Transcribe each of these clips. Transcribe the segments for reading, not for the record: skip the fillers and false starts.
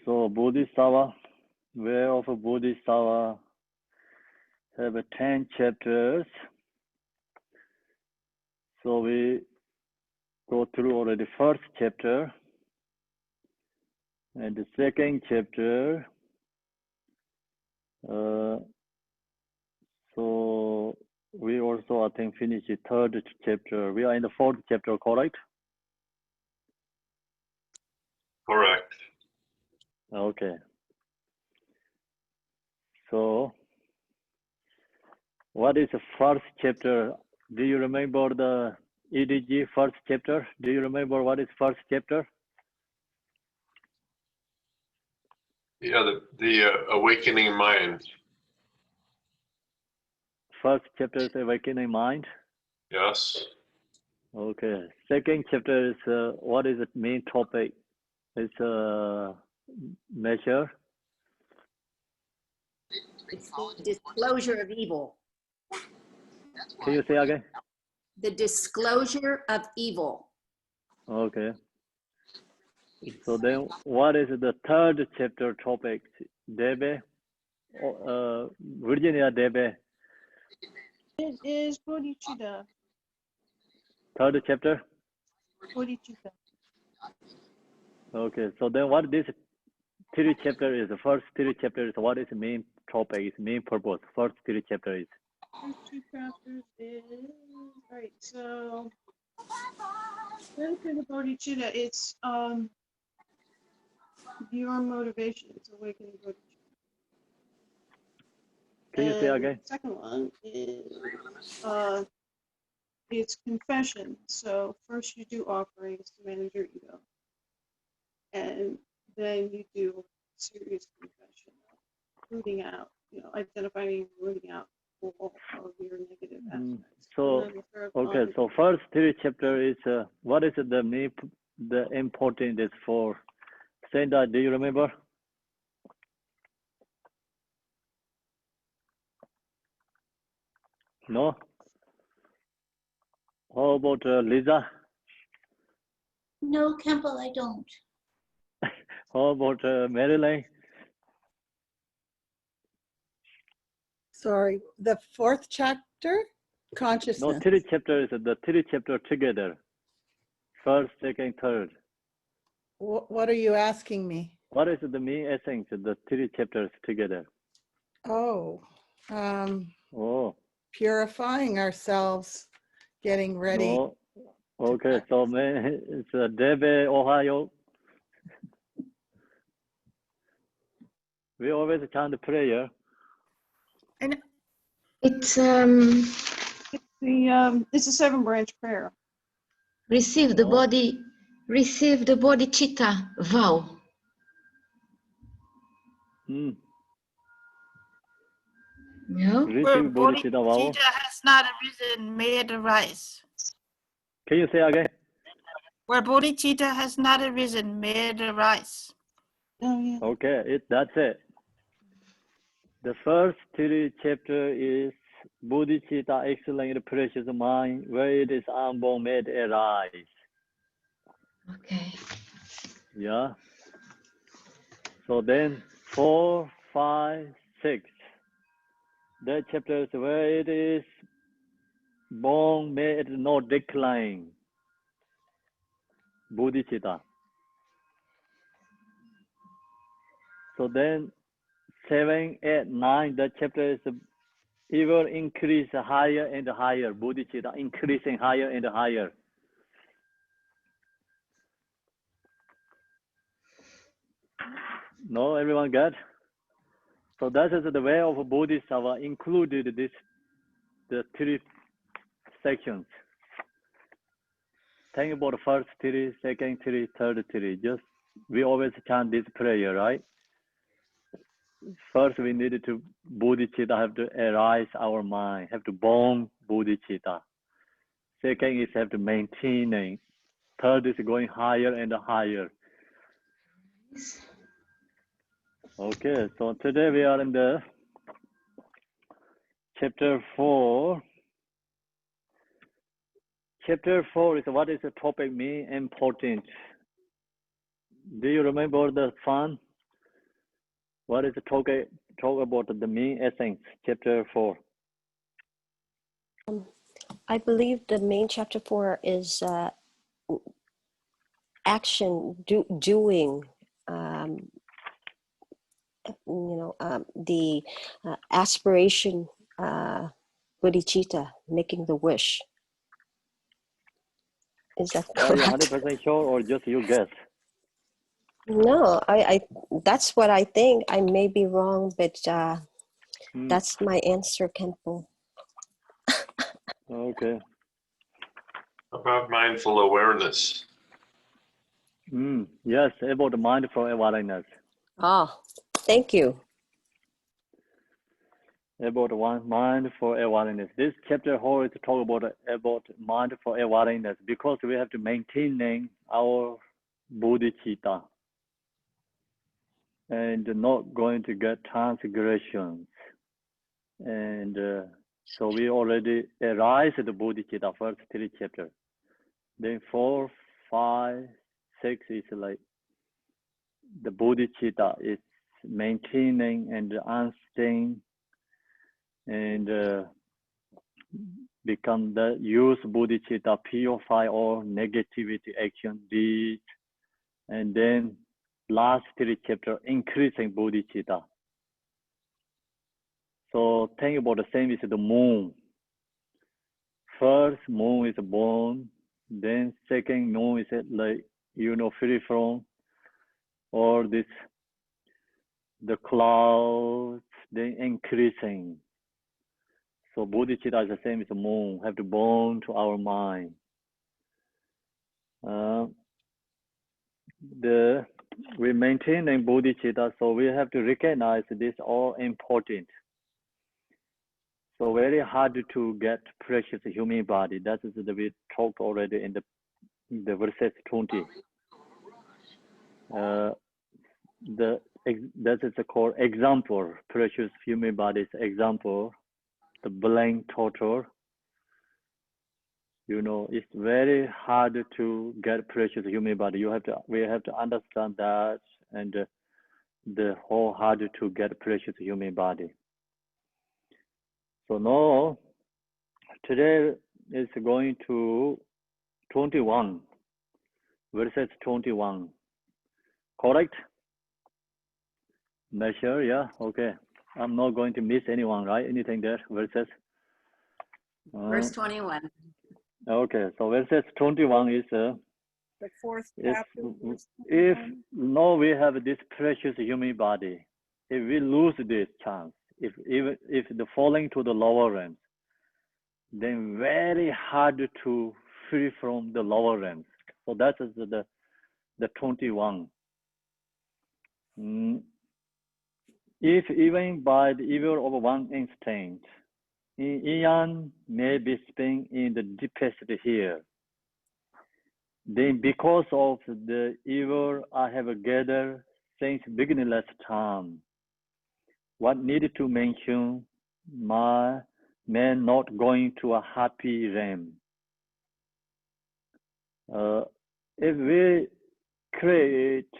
So Bodhisattva, way of a Bodhisattva have 10 chapters. So we go through already first chapter and the second chapter. So we also, I think, finish the third chapter. We are in the fourth chapter, correct? Correct. Okay. So, what is the first chapter? Do you remember the EDG first chapter? Do you remember what is first chapter? Yeah, the awakening mind. First chapter is awakening mind. Yes. Okay. Second chapter is what is the main topic? It's measure. It's the disclosure of evil. Can you say again? The disclosure of evil. Okay. So then, what is the third chapter topic? Debe, Virginia Debe. It is Bodhicitta. Third chapter. Bodhicitta. Okay. So then, what this three chapter is? The first three chapters. What is the main topic? Its main purpose. First three chapters. First two chapters is right. So benefit of Bodhicitta, it's your motivation. It's awakening Bodhicitta. Can you say again? The second one is it's confession. So first you do offerings to manage your ego, and then you do serious confession, rooting out, identifying and rooting out all of your negative aspects. So okay, so first three chapter is what is the important is for Senda? Do you remember? No. How about Lisa? No, Khenpo, I don't. How about Marilyn? Sorry, the fourth chapter? Consciousness. No, three chapters, the three chapter together. First, second, third. What are you asking me? What is the main essence of the three chapters together? Oh, Oh. purifying ourselves, getting ready. No. Okay, so it's Debe, Ohio. We always chant prayer. And it's a 7-branch prayer. Receive the bodhicitta vow. No? Where bodhicitta has not arisen, may it arise. Can you say again? Where bodhicitta has not arisen, may it arise. Oh, yeah. Okay, that's it. The first three chapter is Bodhicitta, excellent precious mind, where it is unborn, may it arise. Okay. Yeah. So then 4, 5, 6. That chapter is where it is born, may it not decline. Bodhicitta. So then 7, 8, 9, that chapter is ever increase higher and higher. Bodhicitta increasing higher and higher. No, everyone got? So that is the way of Bodhisattva included the three sections. Think about the first three, second three, third three. Just we always chant this prayer, right? First, we needed to Bodhicitta have to arise our mind, have to born Bodhicitta. Second is have to maintaining. Third is going higher and higher. Okay, so today we are in the chapter 4. Chapter 4 is what is the topic mean important. Do you remember the fun? What is the talk about the main essence, chapter 4? I believe the main chapter 4 is action, doing. The aspiration, bodhicitta, making the wish. Is that Are you correct? 100% sure or just you guess? No, I that's what I think. I may be wrong, but that's my answer, Khenpo. Okay. About mindful awareness. Yes, about mindful awareness. Oh, thank you. About mindful awareness. This chapter whole is talk about mindful awareness because we have to maintain our bodhicitta and not going to get transgressions. And so we already arise the bodhicitta first 3 chapters. Then 4, 5, 6 is like the bodhicitta is maintaining and unstained and become the use bodhicitta, purify all negativity action deeds, and then last 3 chapter increasing bodhicitta. So think about the same is the moon. First moon is born, then second moon is like free from all this the clouds, then increasing. So bodhicitta is the same as the moon, have to born to our mind. We maintaining bodhicitta, so we have to recognize this all important. So very hard to get precious human body. That is the we talked already in the verses 20. That is called example, precious human bodies example. The blank total, it's very hard to get precious human body. We have to understand that, and the whole hard to get precious human body. So now, today is going to 21, verses 21. Correct? Measure, yeah, okay. I'm not going to miss anyone, right? Anything there, verses? Verse 21. Okay, so verses 21 is The 4th chapter. if now we have this precious human body, if we lose this chance, if the falling to the lower realms, then very hard to free from the lower realms. So that is the 21. If even by the evil of one instinct, Ian may be spent in the deepest here. Then because of the evil I have gathered since beginningless time, what needed to mention my man not going to a happy realm. If we create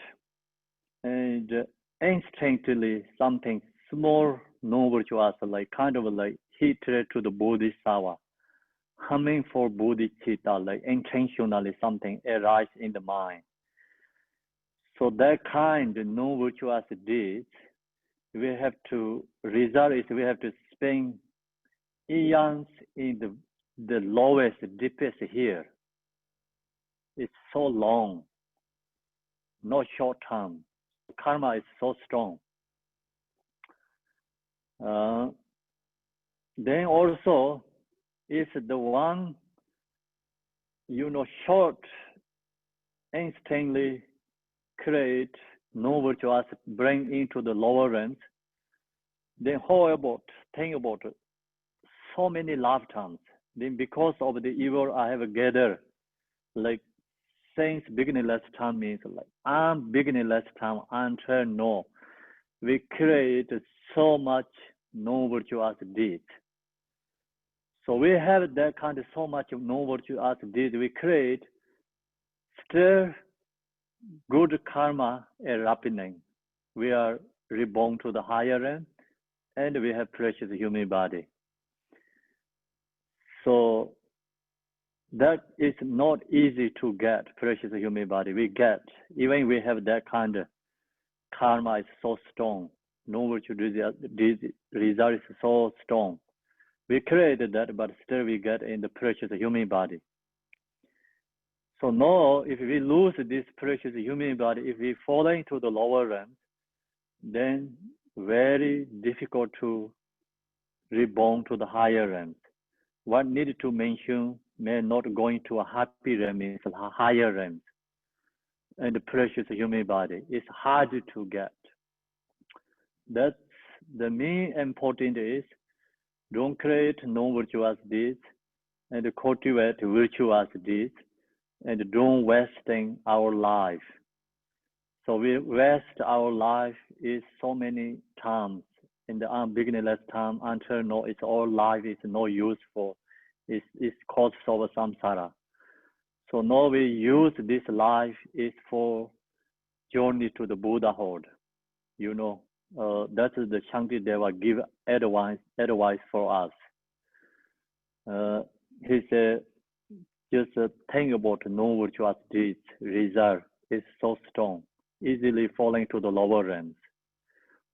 and instinctively something small novel to us, like kind of like hatred to the Bodhisattva, humming for bodhicitta, like intentionally something arise in the mind. So that kind of no virtuous deeds, we have to result is we have to spend eons in the lowest, deepest here. It's so long, not short term. Karma is so strong. Then also, if the one, short, instantly create no virtuous, bring into the lower realms, then think about it, so many lifetimes. Then because of the evil I have gathered, like since beginningless time means like beginningless time until now, we create so much no virtuous deeds. So we have that kind of so much of no virtuous deeds we create, still good karma is happening. We are reborn to the higher realm, and we have precious human body. So that is not easy to get precious human body. We get, even we have that kind of karma is so strong. No virtue result is so strong. We created that, but still we get in the precious human body. So now, if we lose this precious human body, if we fall into the lower realms, then very difficult to reborn to the higher realms. What needed to mention, may not going to a happy realm is a higher realm. And the precious human body is hard to get. That's the main important is, don't create non-virtuous deeds and cultivate virtuous deeds, and don't wasting our life. So we waste our life is so many times in the beginningless time until no, it's all life is no useful. It's cause of samsara. So now we use this life is for journey to the Buddhahood. You know, that is the Shantideva give advice for us. He said, just think about non-virtuous deeds, reserve is so strong, easily falling to the lower realms,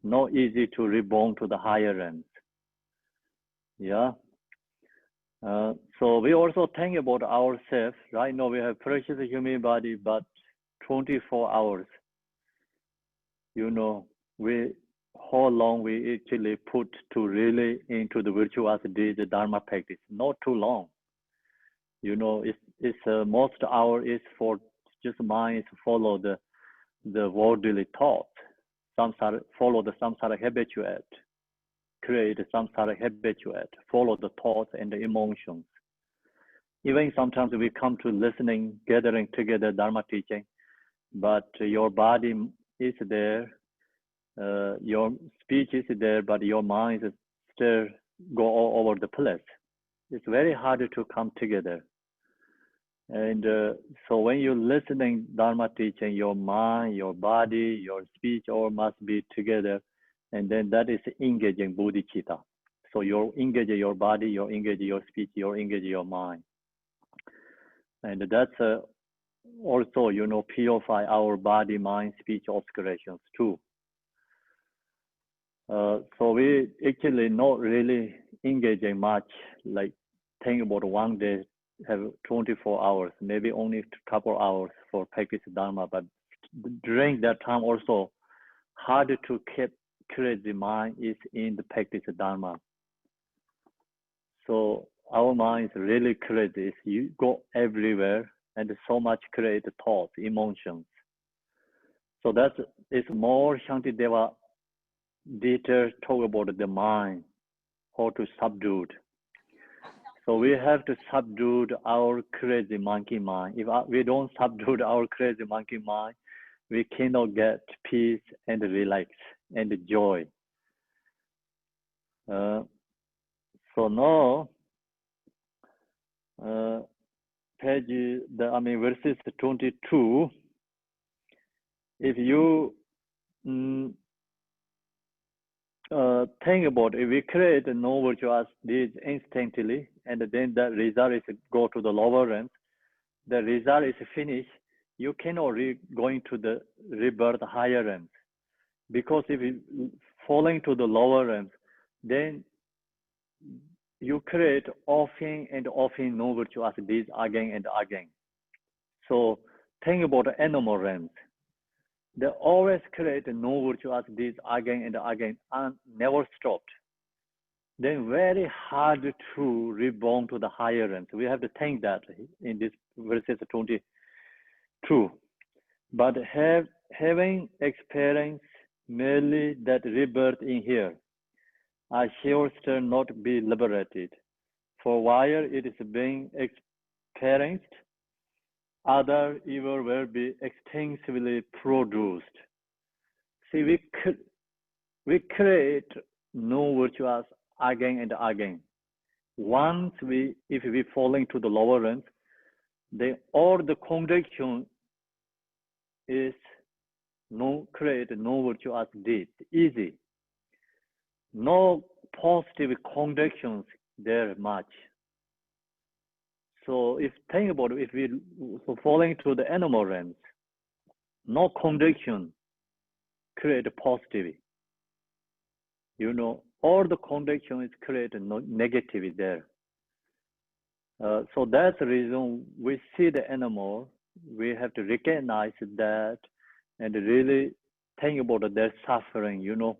not easy to reborn to the higher realms. Yeah. So we also think about ourselves. Right now we have precious human body, but 24 hours. You know, how long we actually put to really into the virtuous deeds, the Dharma practice? Not too long. You know, it's most hour is for just mind to follow the worldly thought. Samsara, follow the samsara habituate, create samsara habituate, follow the thoughts and the emotions. Even sometimes we come to listening, gathering together Dharma teaching, but your body is there, your speech is there, but your mind is still go all over the place. It's very hard to come together. And so when you're listening Dharma teaching, your mind, your body, your speech all must be together. And then that is engaging bodhicitta. So you're engaging your body, you're engaging your speech, you're engaging your mind. And that's also, you know, purify our body, mind, speech, obscurations too. So we actually not really engaging much, like think about one day, have 24 hours, maybe only a couple hours for practice Dharma, but during that time also, hard to create the mind is in the practice Dharma. So our mind is really crazy. You go everywhere and so much create thoughts, emotions. So that is more Shantideva details talk about the mind, how to subdue it. So we have to subdue our crazy monkey mind. If we don't subdue our crazy monkey mind, we cannot get peace and relax and joy. So now, verses 22. If you think about it, we create no virtuous deeds instantly, and then the result is go to the lower realms. The result is finished. You cannot going to the rebirth higher realms, because if you falling to the lower realms, then you create often and often no virtuous deeds again and again. So think about the animal realms. They always create no virtuous deeds again and again and never stopped. Then very hard to reborn to the higher realms. We have to think that in this verses 22. But having experienced merely that rebirth in here, I shall still not be liberated. For while it is being experienced, other evil will be extensively produced. See, we create no virtuous again and again. Once if we fall into the lower realms, all the contradiction is create no virtue as deed. Easy. No positive conditions there much. So if think about it, if we falling to the animal realms, no condition create positivity. You know, all the condition is create negativity there. So that's the reason we see the animal, we have to recognize that and really think about their suffering, you know,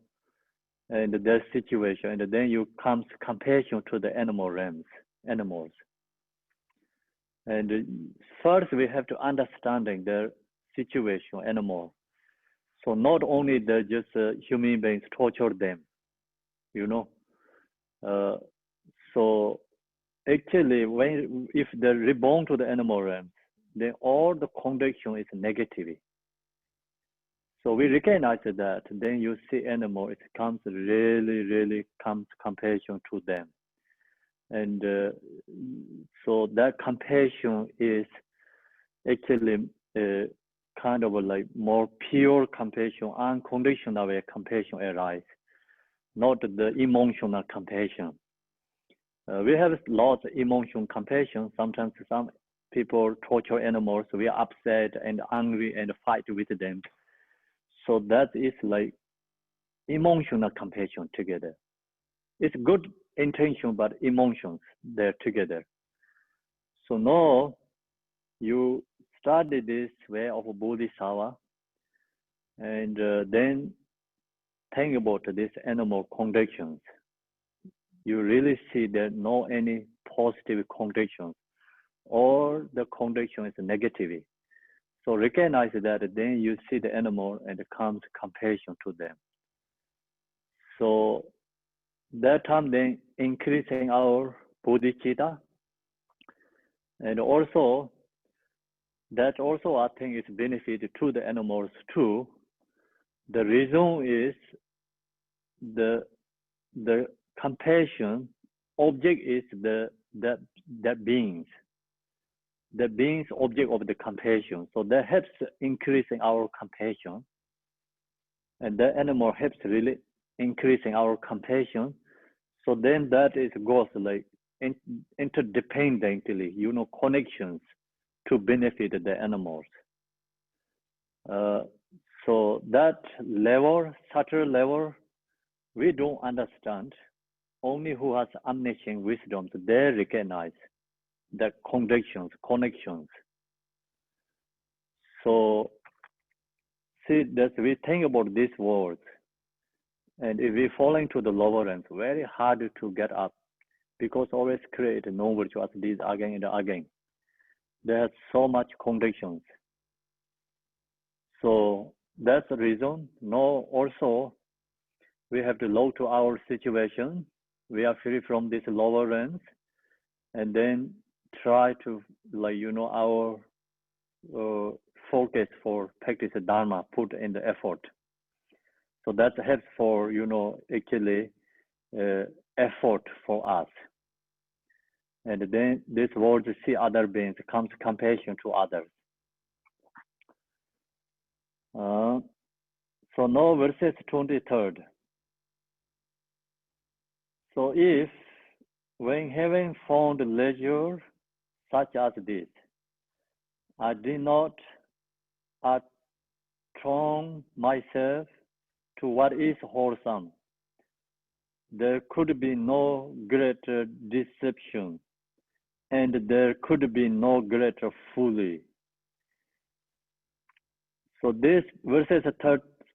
and their situation, and then you comes compassion to the animals. And first we have to understanding their situation, animal. So not only they're just human beings torture them, you know. So actually, if they're reborn to the animal realm, then all the condition is negative. So we recognize that. Then you see animal, it comes really comes compassion to them, and so that compassion is actually kind of like more pure compassion, unconditional compassion arise, not the emotional compassion. We have lots of emotional compassion. Sometimes some people torture animals. We are upset and angry and fight with them. So that is like emotional compassion together. It's good intention, but emotions, they're together. So now you study this way of Bodhisattva, and then think about this animal conditions. You really see there no any positive conditions, or the condition is negative. So recognize that, then you see the animal and it comes compassion to them. So that time then increasing our bodhicitta, and also that also I think is benefit to the animals too. The reason is the compassion object is that beings. The beings object of the compassion. So that helps increasing our compassion. And the animal helps really increasing our compassion. So then that is goes like interdependently, you know, connections to benefit the animals. So that level, subtle level, we don't understand. Only who has omniscient wisdom, they recognize the connections. So see that we think about these words, and if we fall into the lower ends, very hard to get up, because always create no virtue as these again and again. There's so much conditions. So that's the reason. No, also we have to look to our situation. We are free from this lower ends, and then try to, like, you know, our focus for practice Dharma, put in the effort. So that helps for, you know, actually effort for us. And then this word see other beings comes compassion to others. So now verses 23rd. So if when having found leisure such as this, I did not attune myself to what is wholesome, there could be no greater deception, and there could be no greater folly. So this verses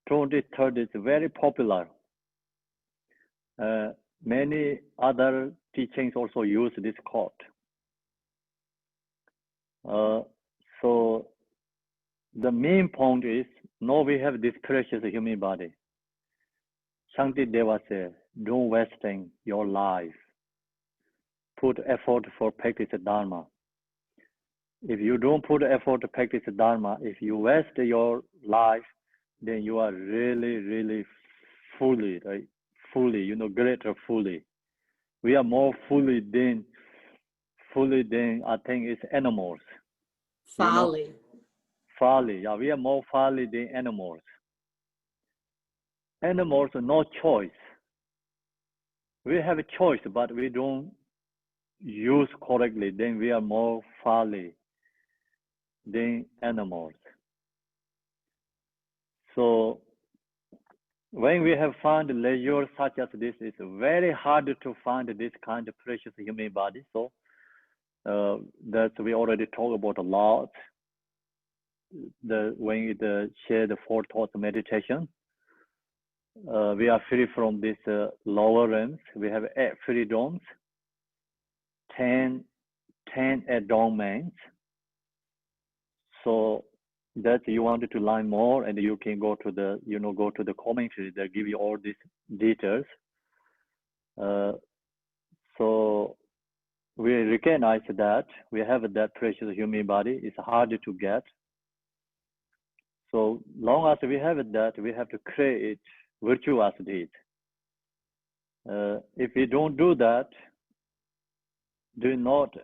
23rd is very popular. Many other teachings also use this quote. So the main point is, now we have this precious human body. Shantideva says, don't wasting your life. Put effort for practice Dharma. If you don't put effort to practice Dharma, if you waste your life, then you are really fully, right? Fully, you know, greater fully. We are more fully than I think it's animals. Folly. You know? Folly, yeah, we are more folly than animals. animals, no choice. We have a choice, but we don't use correctly, then we are more folly than animals. So when we have found leisure such as this, it's very hard to find this kind of precious human body. So that we already talked about a lot. When we share the 4 thoughts meditation, we are free from this lower realms. We have 8 freedoms, 10 adornments. So that you wanted to learn more, and you can go to the go to the commentary that give you all these details. So we recognize that we have that precious human body. It's hard to get. So long as we have that, we have to create virtuous deeds. If we don't do that, do not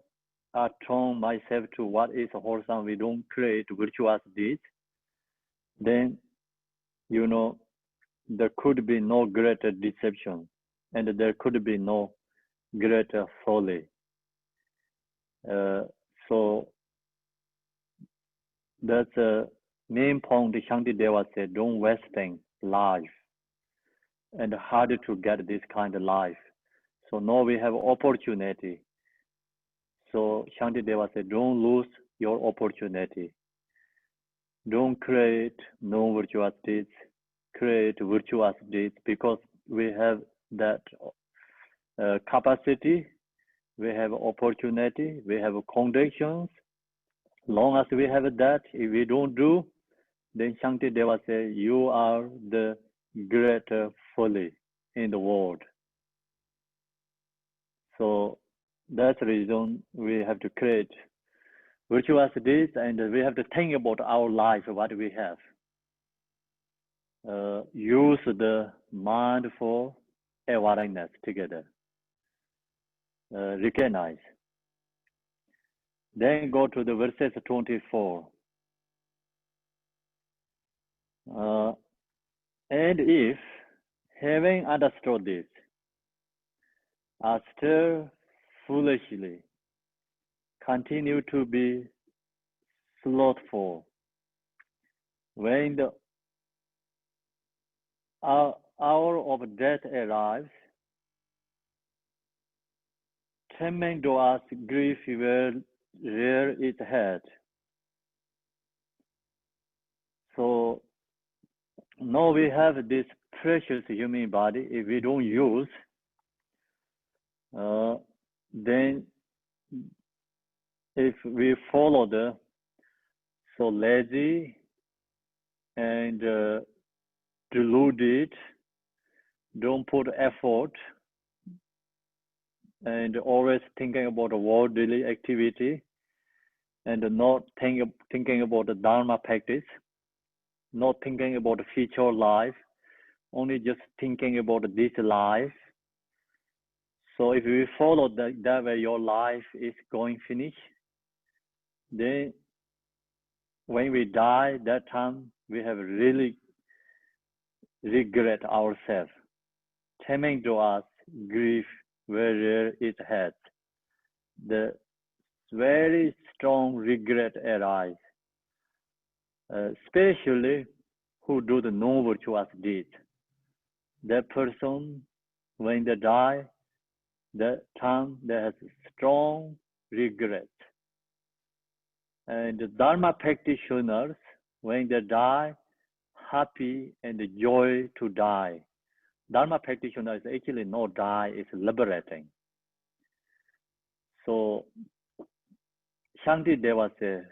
attune myself to what is wholesome, we don't create virtuous deeds, then there could be no greater deception, and there could be no greater folly. So that's the main point. Shantideva said, don't wasting life, and hard to get this kind of life. So now we have opportunity. So Shantideva said, don't lose your opportunity. Don't create no virtuous deeds, create virtuous deeds, because we have that capacity, we have opportunity, we have conditions. Long as we have that, if we don't do, then Shantideva says, you are the greater folly in the world. So that's the reason we have to create virtuous deeds, and we have to think about our life, what we have. Use the mindful awareness together. Recognize. Then go to the verses 24. And if, having understood this, are still foolishly continue to be slothful, when the hour of death arrives, tremendous grief will rear its head. So now we have this precious human body. If we don't use, then if we follow the so lazy and deluded, don't put effort, and always thinking about the worldly activity, and not thinking about the Dharma practice, not thinking about the future life, only just thinking about this life. So if we follow that way, your life is going finish. Then when we die, that time we have really regret ourselves. Coming to us, grief will rear its head. The very strong regret arise, especially who do the non-virtuous deeds. That person, when they die, that time they have strong regret. And the Dharma practitioners, when they die, happy and joy to die. Dharma practitioners actually not die, it's liberating. So Shantideva says,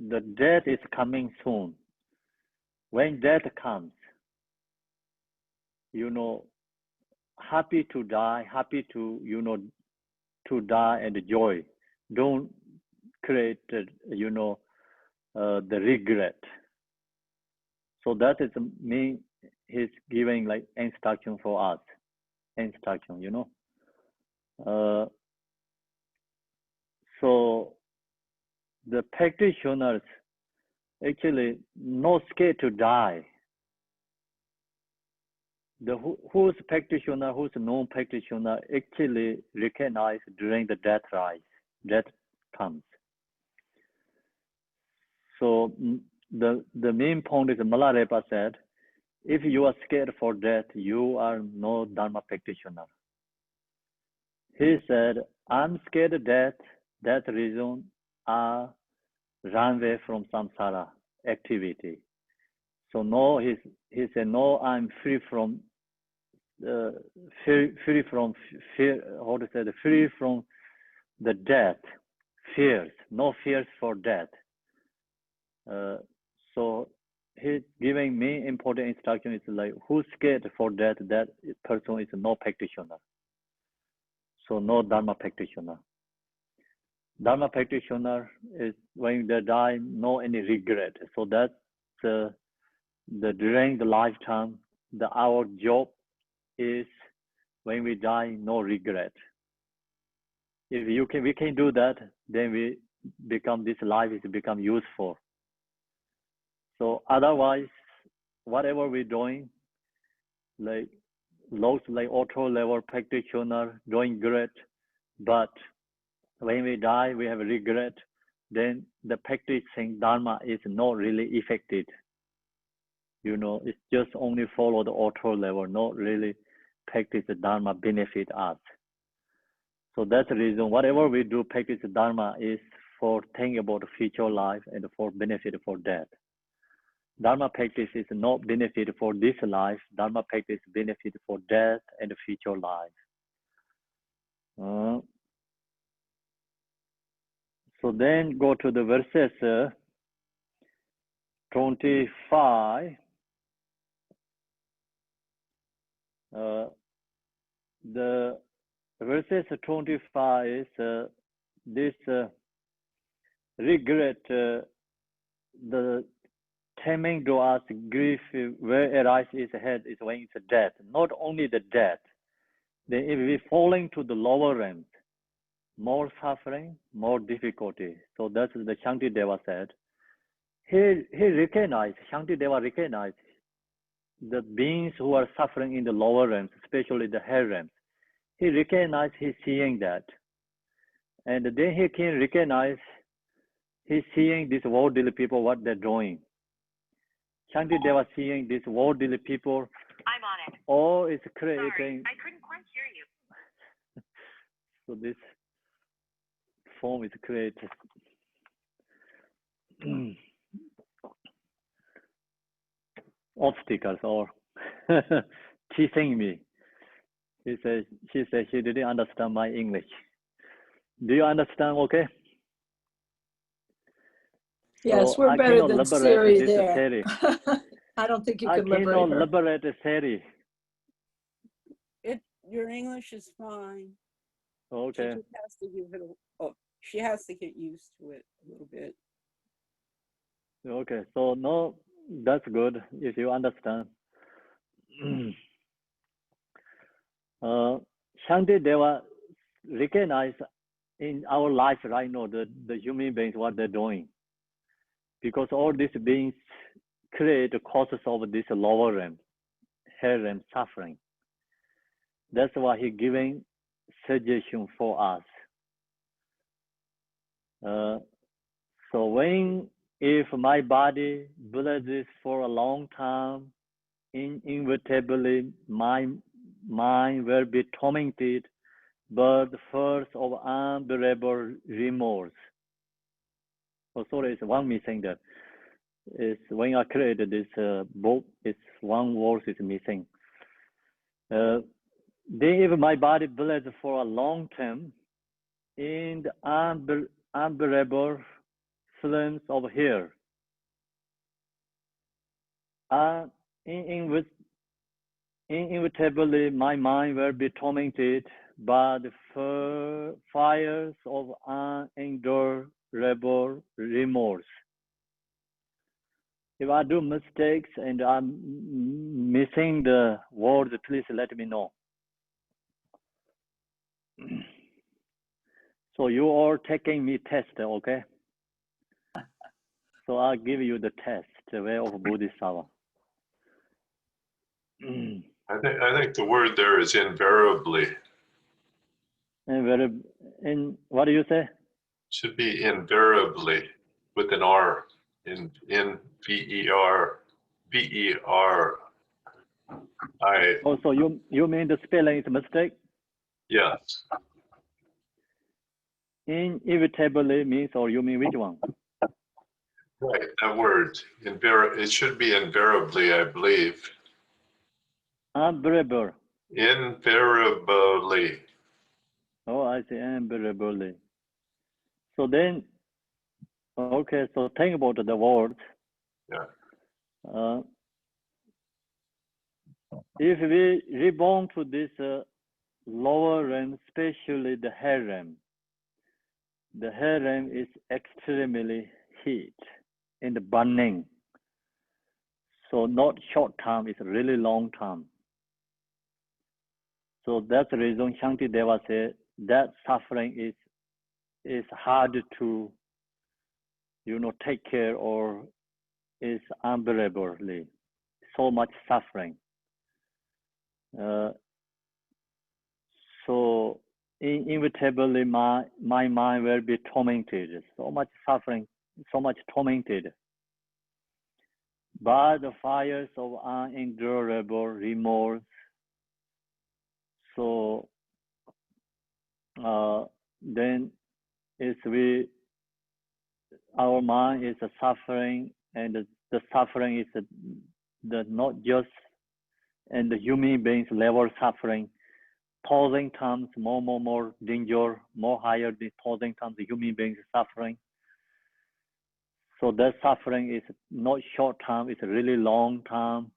the death is coming soon. When death comes, happy to die, happy to, to die and joy. Don't create, the regret. So that is me, he's giving like instruction for us. Instruction, So the practitioners actually not scared to die. who's practitioner, who's non-practitioner actually recognize during the death comes. So the main point is Malarepa said, if you are scared for death, you are no Dharma practitioner. He said, I'm scared of death. That reason I run away from samsara activity. So no, he said, no, I'm free from free from fear. How to say the free from the death fears. No fears for death. So he's giving me important instruction. It's like who's scared for death? That person is no practitioner. So no Dharma practitioner. Dharma practitioner is when they die, no any regret. So that's during the lifetime, our job is when we die, no regret. If we can do that, then we become this life is become useful. So otherwise, whatever we're doing, like low like auto level practitioner doing great, but when we die, we have regret, then the practicing Dharma is not really effective. It's just only follow the auto level, not really practice the Dharma benefit us. So that's the reason whatever we do, practice the Dharma is for thinking about the future life and for benefit for death. Dharma practice is not benefit for this life. Dharma practice benefit for death and future life. So then go to the verses 25. The verses 25 is this regret, the taming to us grief where arises ahead is when it's death. Not only the death, then if we falling to the lower realms, more suffering, more difficulty. So that's the Shantideva said. He recognized, Shantideva recognized the beings who are suffering in the lower realms, especially the hell realms. He recognized he's seeing that. And then he can recognize he's seeing these worldly people, what they're doing. Shantideva seeing these worldly people. I'm on it. All is creating. Sorry, I couldn't quite hear you. So this form is created. Obstacles or teasing me. She said she didn't understand my English. Do you understand? Okay. Yes, So we're I better cannot than liberate Siri this there. Siri. I don't think you I can liberate cannot her. liberate Siri. Your English is fine. Okay. She just has to give it she has to get used to it a little bit. Okay. So no, that's good if you understand. Shantideva recognize in our life right now the human beings what they're doing, because all these beings create the causes of this lower realm, hell realm suffering. That's why he giving suggestion for us. So if my body bleeds for a long time, inevitably my mind will be tormented by the force of unbearable remorse. Oh, sorry, it's one missing there. It's when I created this book, it's one word is missing. Then if my body bleeds for a long time, in the unbearable flames of hell, inevitably my mind will be tormented by the fires of unendurable remorse. If I do mistakes and I'm missing the words, please let me know. So you are taking me test, okay? So I'll give you the test, the way of Bodhisattva. I think the word there is invariably. In what do you say? Should be invariably with an R. In V-E-R. V-E-R-I. Also, you mean the spelling is a mistake? Yes. Inevitably means, or you mean which one? Right, that word. It should be invariably, I believe. Unbearable. Invariably. Oh, I see, unbearably. So then, okay, so think about the words. Yeah. If we reborn to this lower realm, especially the hair realm, the hair realm is extremely heat and burning. So not short term, it's really long term. So that's the reason Shantideva said that suffering is hard to, take care, or is unbearably so much suffering. So inevitably my mind will be tormented, so much suffering, so much tormented by the fires of unendurable remorse. So then our mind is suffering, and the suffering is the not just and the human beings level suffering. 1,000 times more danger, more higher than 1,000 times the human beings suffering. So that suffering is not short term, it's really long term.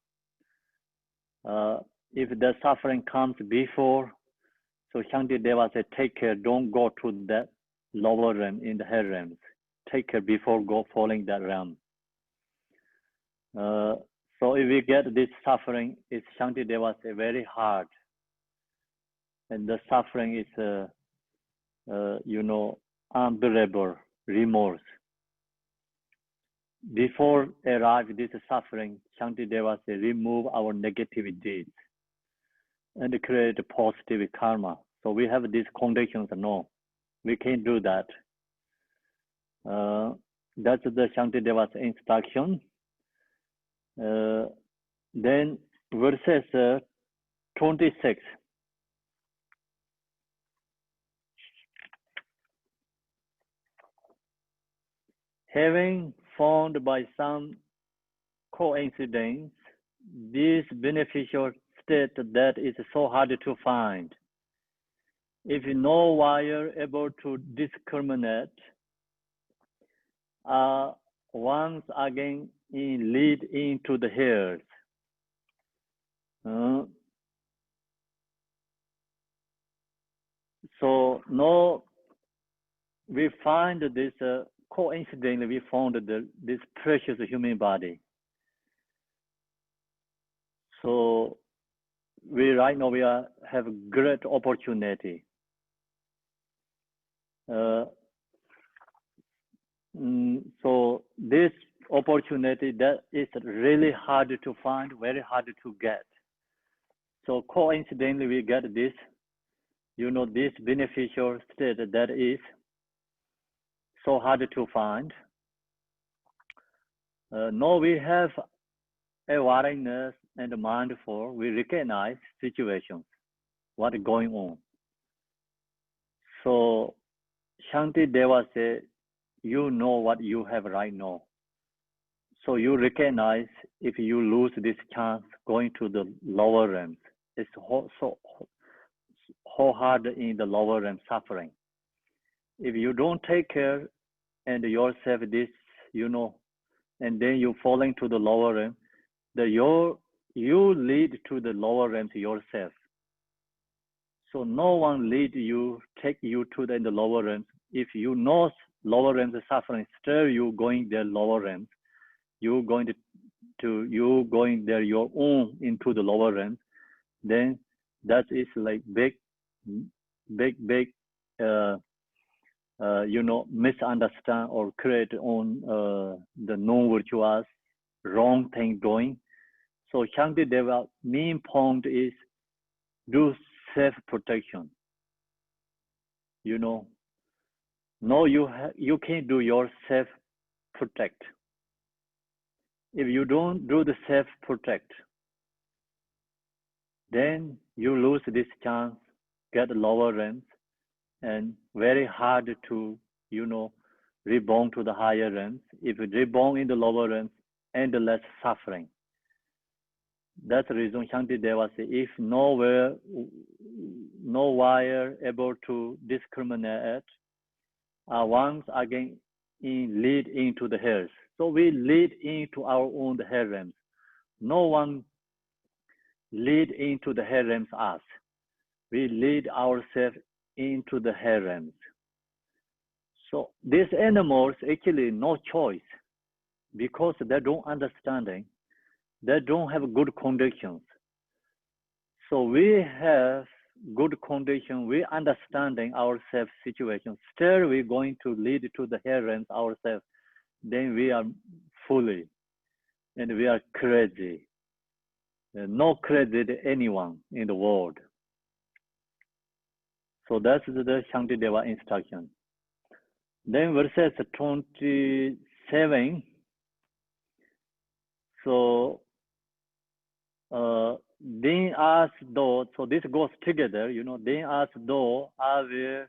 If the suffering comes before, so Shantideva said, take care, don't go to that lower realm in the head realms. Take care before go falling that realm. So if we get this suffering, it's Shantideva said very hard. And the suffering is, unbearable remorse. Before arrive this suffering, Shantideva said, remove our negative deeds and create a positive karma. So we have these conditions. No, we can't do that. That's the Shantideva's instruction. Then verses 26. Having found by some coincidence this beneficial state that is so hard to find, if no wire able to discriminate, once again lead into the hairs. So no, we find this coincidentally we found this precious human body. So right now we have a great opportunity. So this opportunity that is really hard to find, very hard to get. So coincidentally we get this, this beneficial state that is so hard to find. Now we have awareness and mindful, we recognize situations, what is going on. So Shantideva said, you know what you have right now. So you recognize if you lose this chance going to the lower realms, it's so hard in the lower realm suffering. If you don't take care and yourself this, and then you fall into the lower realm, you lead to the lower realms yourself. So no one lead you, take you to the lower realms. If you know lower realms suffering, still you going there lower realms, you going there your own into the lower realms, then that is like big misunderstand or create on the non-virtuous wrong thing doing. So Shantideva main point is do self-protection. You know, no, you can't do your self-protect. If you don't do the self-protect, then you lose this chance, get lower ranks, and very hard to, you know, reborn to the higher ranks. If you reborn in the lower ranks, and less suffering. That's the reason Shantideva says, if nowhere, no wire able to discriminate, once again lead into the hells. So we lead into our own hell realms. No one lead into the hell realms us. We lead ourselves into the hell realms. So these animals actually no choice because they don't understanding. They don't have good conditions. So we have good condition, we understanding ourselves situation. Still we're going to lead to the hell realms ourselves. Then we are fully and we are crazy. No crazy to anyone in the world. So that's the Shantideva instruction. Then verses 27. So then as though, so this goes together, you know, then as though I will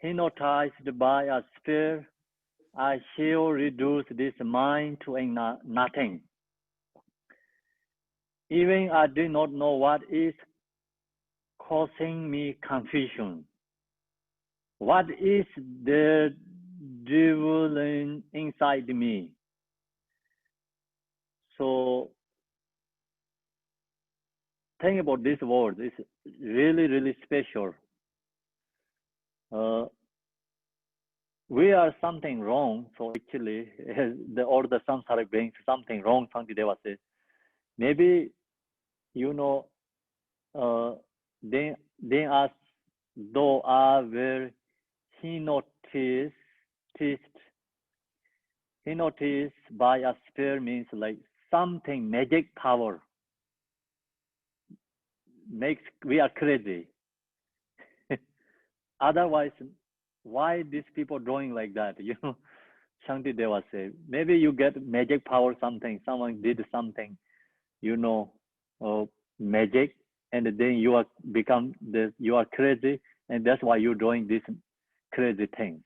hypnotized by a spell, I shall reduce this mind to nothing. Even I do not know what is causing me confusion. What is the devil inside me? So think about this word. It's really, really special. We are something wrong. So actually, all the samsara brings something wrong. Shantideva says, maybe, you know, then as though I were hypnotized by a spell means like something magic power makes we are crazy. Otherwise, why these people doing like that? You know, Shantideva say maybe you get magic power something. Someone did something, you know, magic, and then you are you are crazy, and that's why you're doing these crazy things.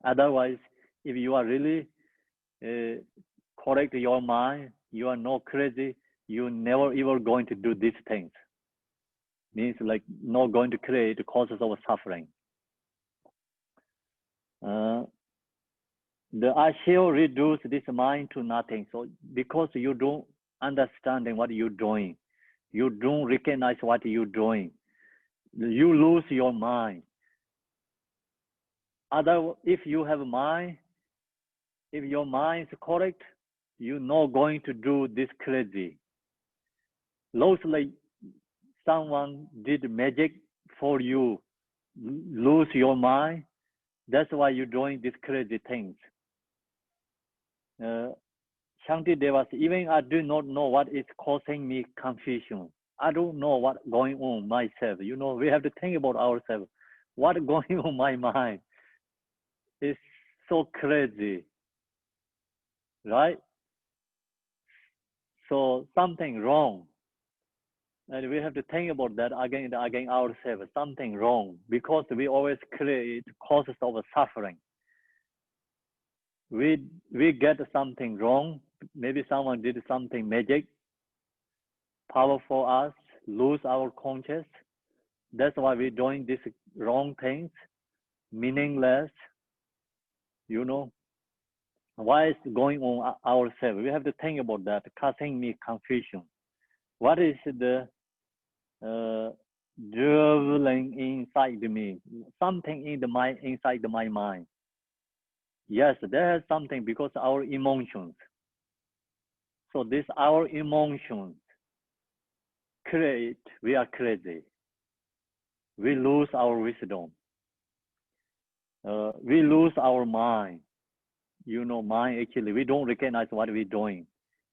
Otherwise, if you are really correct your mind, you are not crazy, you never ever going to do these things. Means like not going to create causes of suffering. I shall reduce this mind to nothing. So because you don't understanding what you're doing, you don't recognize what you're doing, you lose your mind. If you have a mind, if your mind is correct, you're not going to do this crazy. Looks like someone did magic for you, lose your mind. That's why you're doing these crazy things. Shantideva, even I do not know what is causing me confusion. I don't know what's going on myself. You know, we have to think about ourselves. What's going on my mind? It's so crazy, right? So something wrong. And we have to think about that again and again ourselves, something wrong, because we always create causes of suffering. We get something wrong, maybe someone did something magic, power for us, lose our conscience. That's why we're doing these wrong things, meaningless, you know. Why is going on ourselves? We have to think about that, causing me confusion. What is the dribbling inside me, something in the mind, inside my mind? Yes, there is something because our emotions. So this our emotions create, we are crazy. We lose our wisdom. we lose our mind. You know, mind actually, we don't recognize what we're doing.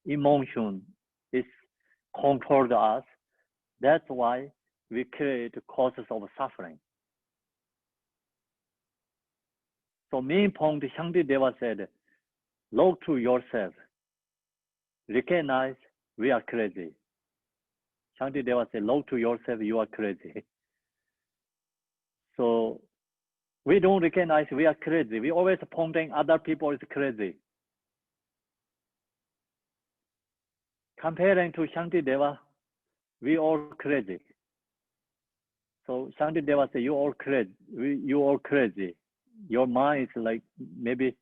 Emotion is controlled us. That's why we create causes of suffering. So main point, Shantideva said, look to yourself. Recognize we are crazy. Shantideva said, look to yourself, you are crazy. So we don't recognize we are crazy. We always pointing other people is crazy. Comparing to Shantideva, we all crazy. So Shantideva said, you all crazy. You all crazy. Your mind is like maybe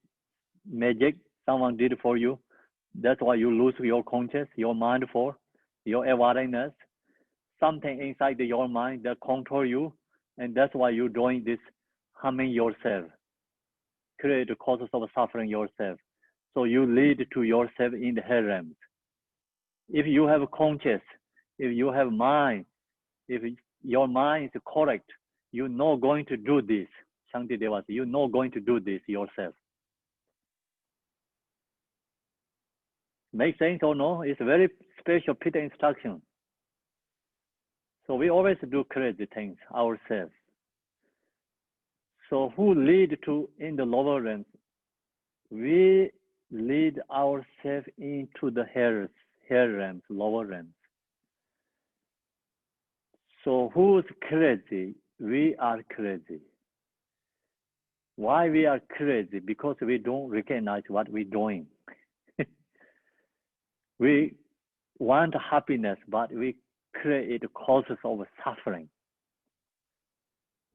magic someone did for you. That's why you lose your conscious, your mind for your awareness. Something inside your mind that control you, and that's why you're doing this, harming yourself, create the causes of suffering yourself. So you lead to yourself in the hell realms. If you have conscious, if you have mind, if your mind is correct, you're not going to do this. Shantideva, you're not going to do this yourself. Make sense or no? It's a very special Peter instruction. So we always do crazy things ourselves. So who lead to in the lower realms? We lead ourselves into the hell realms, lower realms. So who's crazy? We are crazy. Why we are crazy? Because we don't recognize what we're doing. We want happiness, but we create causes of suffering.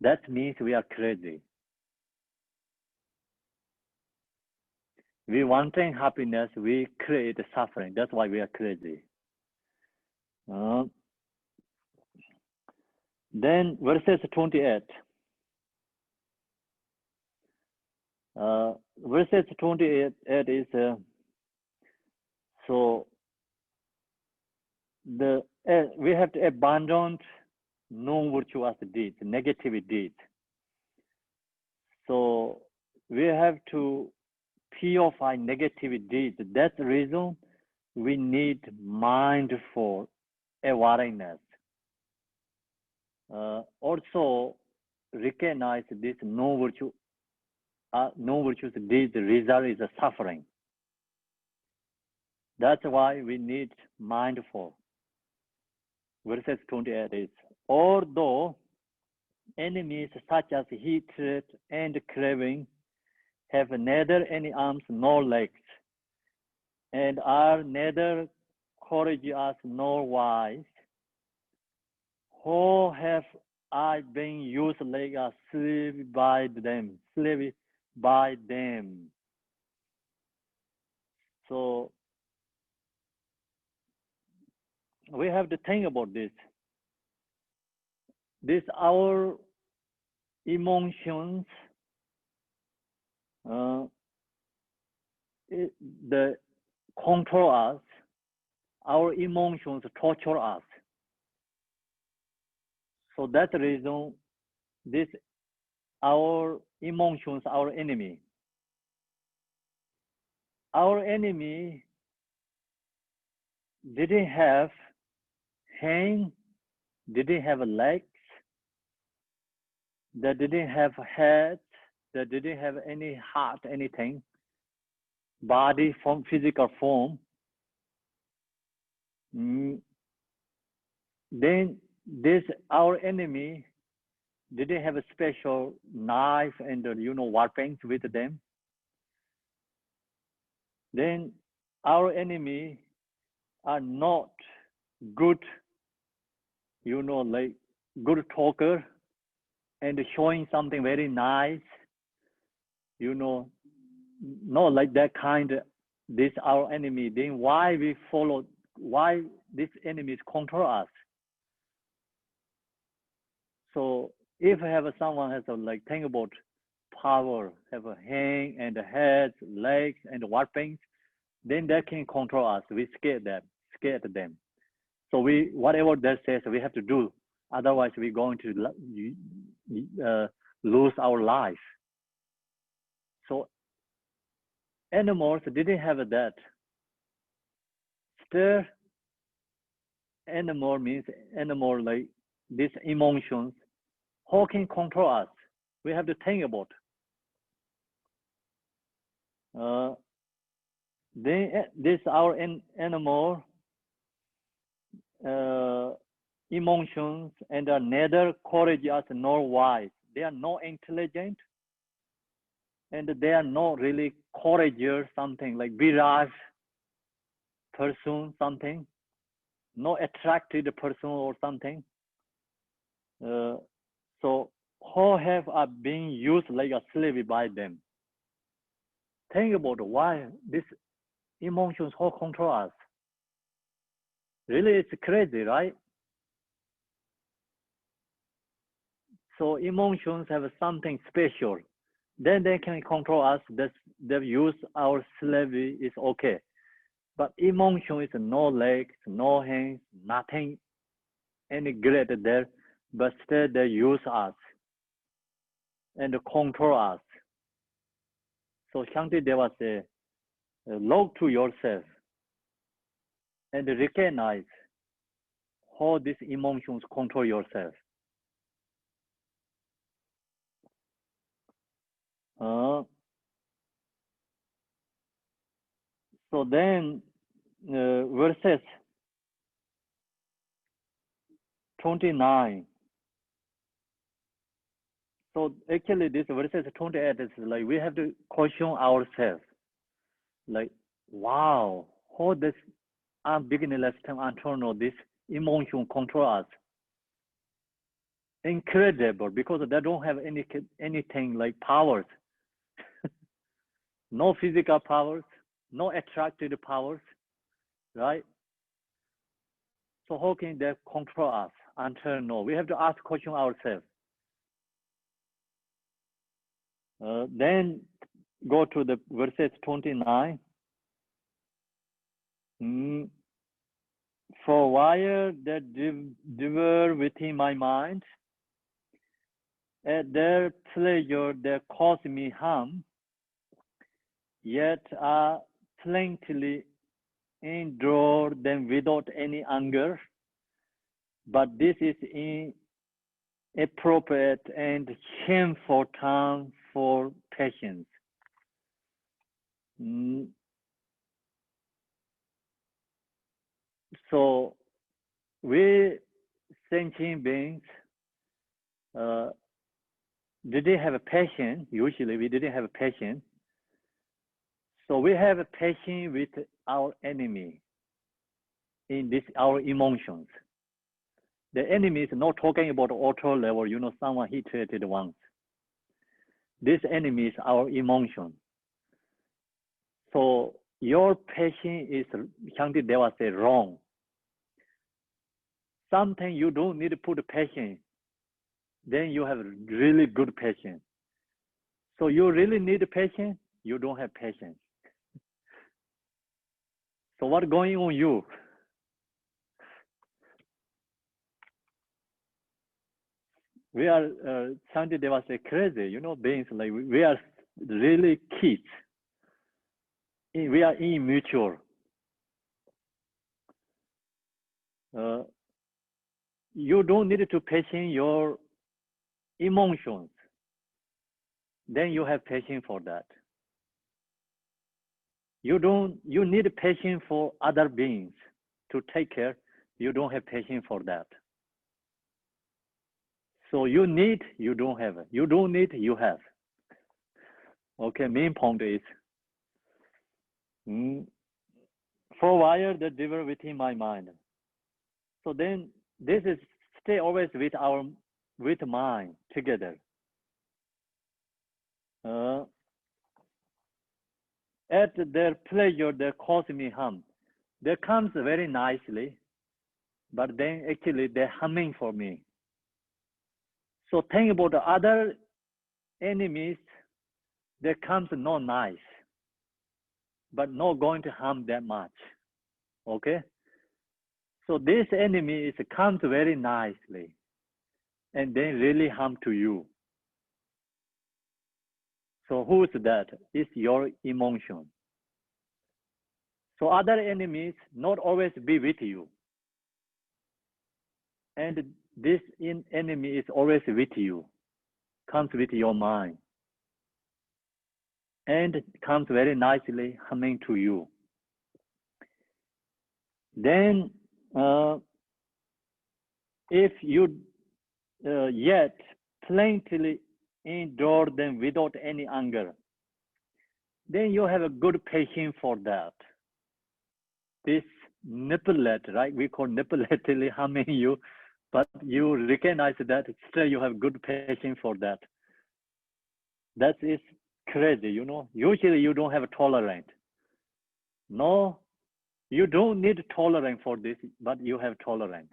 That means we are crazy. We wanting happiness, we create suffering. That's why we are crazy. Then verses 28. Verses 28 is so we have to abandon non-virtuous deeds, negative deeds. So we have to purify negative deeds. That's the reason we need mindful awareness. Also recognize this non-virtuous deeds result is a suffering. That's why we need mindful. Verses 28 is, although enemies such as hatred and craving have neither any arms nor legs, and are neither courageous nor wise, how have I been used like a slave by them? So we have to think about this. This our emotions, the control us. Our emotions torture us. So that's the reason this our emotions, our enemy. Our enemy didn't have hand, didn't have legs, that didn't have head, that didn't have any heart, anything, body form, physical form. Then this our enemy didn't have a special knife and weapons with them. Then our enemy are not good, like good talker and showing something very nice, not like that kind. This our enemy. Then why we follow? Why this enemies control us? So if someone has think about power, have a hand and a head, legs and weapons, then they can control us. We scared them. So we whatever that says we have to do. Otherwise, we're going to lose our life. So animals didn't have that. Still, animal means animal like these emotions. How can control us? We have to think about. Then this our animal emotions and are neither courageous nor wise. They are not intelligent, and they are not really courageous. Something like virage person, something, not attracted person or something. So how have I been used like a slave by them? Think about why these emotions how control us. Really, it's crazy, right? So emotions have something special. Then they can control us. They use our slavery is okay. But emotion is no legs, no hands, nothing any great there. But still they use us and control us. So Shantideva says, look to yourself and recognize how these emotions control yourself. So then verses 29. So actually this verses 28 is like we have to question ourselves. Like, wow, how this unbeginningless time internal this emotion control us. Incredible, because they don't have anything like powers. No physical powers, no attracted powers, right? So how can they control us until no? We have to ask question ourselves. Then go to the verses 29. For while they devour within my mind, at their pleasure they cause me harm, yet I plainly endure them without any anger. But this is inappropriate and shameful time for patience. So we sentient beings didn't have a passion. Usually we didn't have a passion. So we have a passion with our enemy in this our emotions. The enemy is not talking about auto level, you know, someone he treated once. This enemy is our emotion. So your passion is, Shantideva said, wrong. Something you don't need to put passion, then you have really good passion. So you really need passion, you don't have passion. So what's going on you? We are, Shantideva said, crazy, you know, beings like we are really kids. We are immature. You don't need to passion your emotions. Then you have passion for that. You need passion for other beings to take care. You don't have passion for that. So you need, you don't have. You don't need, you have. Okay, main point is, for a while the devil within my mind. So then this is stay always with mind together. At their pleasure, they cause me harm. They comes very nicely, but then actually they're harming for me. So think about the other enemies, they comes not nice, but not going to harm that much. Okay? So this enemy comes very nicely and then really harm to you. So who is that? It's your emotion. So other enemies not always be with you. And this enemy is always with you, comes with your mind, and comes very nicely humming to you. Then if you yet plainly endure them without any anger, then you have a good patience for that. This manipulate, right? We call manipulatively harming you, but you recognize that still you have good patience for that. That is crazy, you know. Usually you don't have a tolerance. No, you don't need tolerance for this, but you have tolerance.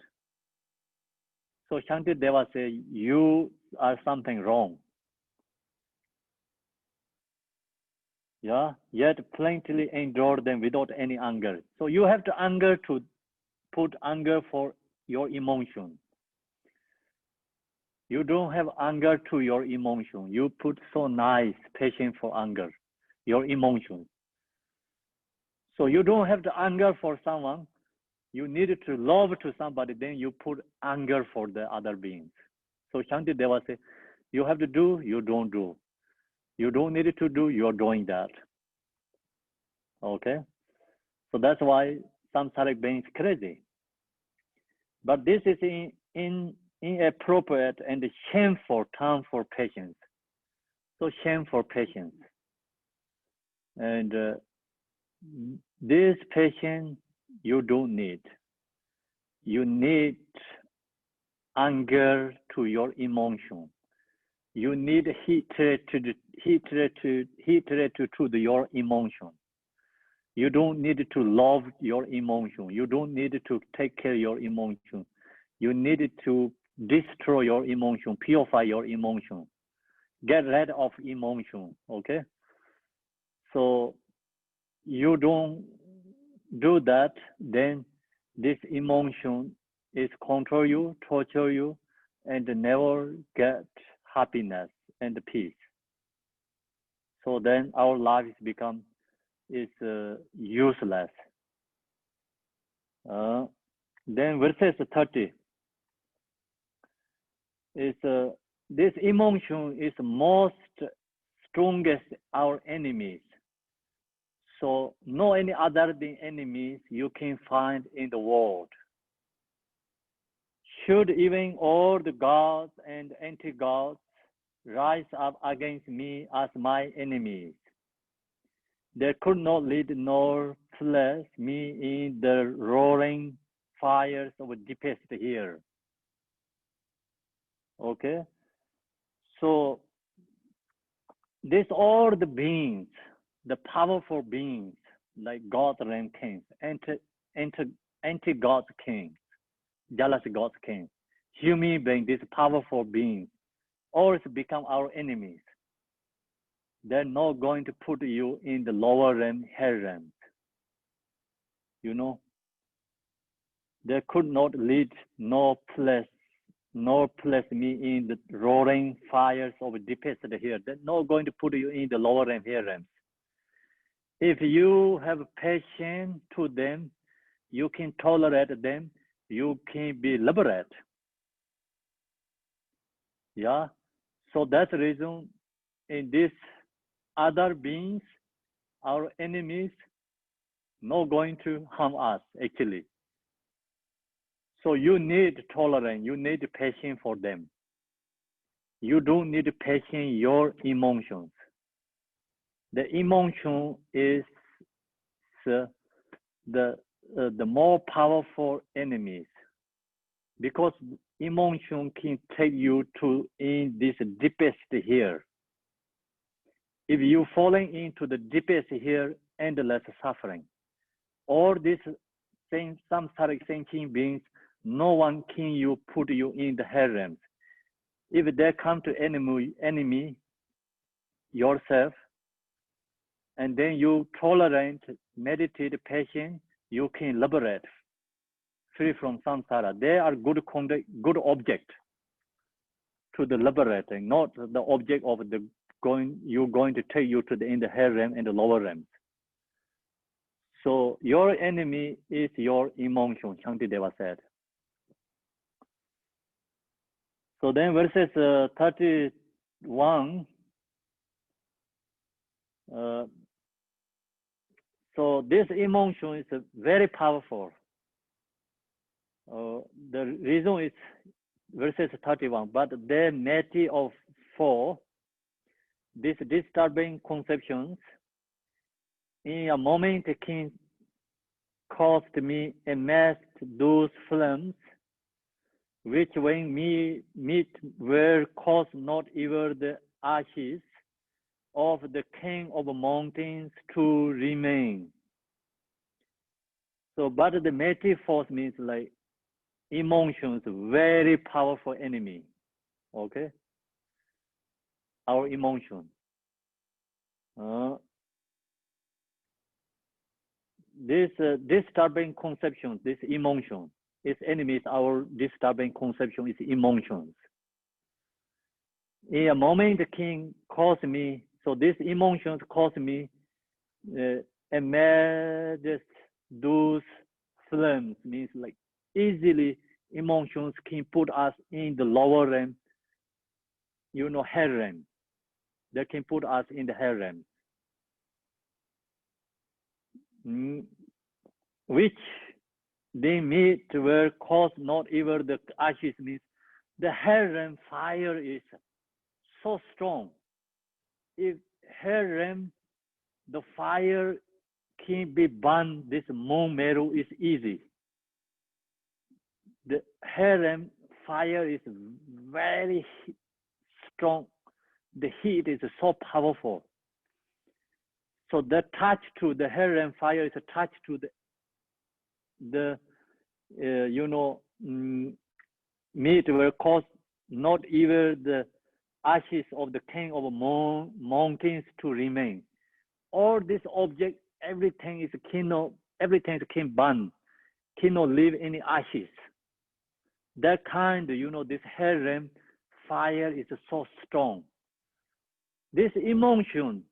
So Shantideva says you are something wrong. Yeah, yet plainly endure them without any anger. So you have to anger to put anger for your emotion. You don't have anger to your emotion. You put so nice patience for anger, your emotion. So you don't have to anger for someone. You need to love to somebody, then you put anger for the other beings. So Shantideva says, you have to do, you don't do. You don't need to do, you're doing that. Okay? So that's why samsaric beings crazy. But this is inappropriate and shameful term for patience. So shame for patience. And this patience you don't need. You need anger to your emotion. You need hatred to your emotion. You don't need to love your emotion. You don't need to take care of your emotion. You need to destroy your emotion, purify your emotion, get rid of emotion, okay? So you don't do that, then this emotion is control you, torture you, and never get happiness and peace. So then our life become useless. Then verses 30 is this emotion is most strongest our enemies. So no any other than enemies you can find in the world. Should even all the gods and anti-gods rise up against me as my enemies, they could not lead nor place me in the roaring fires of deepest here. Okay? So these all the beings, the powerful beings, like God realm kings, anti-God kings, jealous God kings, human beings, these powerful beings, always become our enemies. They're not going to put you in the lower realm, hell realm. You know, they could not lead nor place me in the roaring fires of deepest here. They're not going to put you in the lower realm, here realms. If you have patience to them, you can tolerate them, you can be liberated. Yeah. So that's the reason in this other beings, our enemies, not going to harm us actually. So you need tolerance, you need patience for them. You don't need patience your emotions. The emotion is the more powerful enemies, because emotion can take you to in this deepest here. If you falling into the deepest here, endless suffering. All these samsaric sentient beings, no one can you put you in the hell realms. If they come to enemy yourself, and then you tolerate, meditate, patient, you can liberate, free from samsara. They are good object to the liberating, not the object of the going to take you to the in the higher realm and the lower realms. So your enemy is your emotion, Shantideva said. So then verses 31. So this emotion is very powerful. The reason is verses 31. But the meti of 4, these disturbing conceptions, in a moment can caused me amassed those flames, which when me meet were caused not even the ashes of the king of mountains to remain. So, but the meti force means like emotions, very powerful enemy. Okay, our emotion. This disturbing conception, this emotion, its enemy is our disturbing conception, is emotions. In a moment, the king caused me, so these emotions caused me amidst those flames, means like easily emotions can put us in the lower realm, you know, hell realm. They can put us in the hell realm. Which they meet were caused not even the ashes, means the hell realm fire is so strong. If hell realm, the fire can be burned, this moon meru is easy. The hell realm fire is very strong. The heat is so powerful. So the touch to the hell realm fire is attached to the meat will cause not even the ashes of the king of mountains to remain. All this object, everything is everything can burn, cannot leave any ashes. That kind, this hell realm fire is so strong. This emotion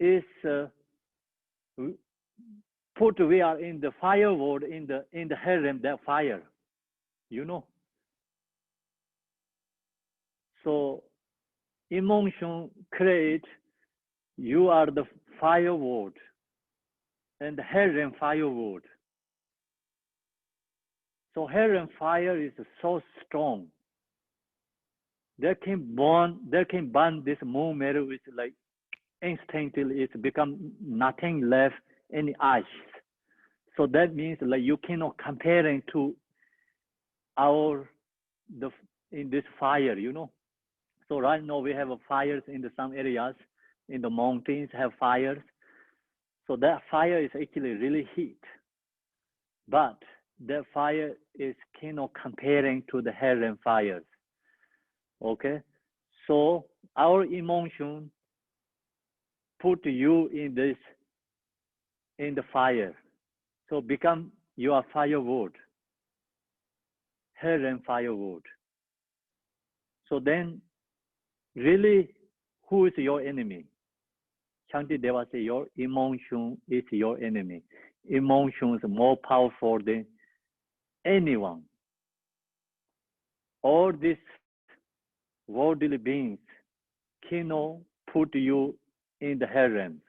is put we are in the fire world, in the hell realm, that fire, So emotion create, you are the fire world and the hell realm fire world. So hell realm fire is so strong. They can burn this moon meru, is like instantly it's become nothing left, any ash. So that means like you cannot comparing to in this fire, So right now we have fires in some areas, in the mountains have fires. So that fire is actually really heat. But that fire is cannot comparing to the hell and fires. Okay? So our emotion put you in the fire. So become your firewood. Hell and firewood. So then really, who is your enemy? Shantideva says your emotion is your enemy. Emotion is more powerful than anyone. All these worldly beings cannot put you in the hell realms.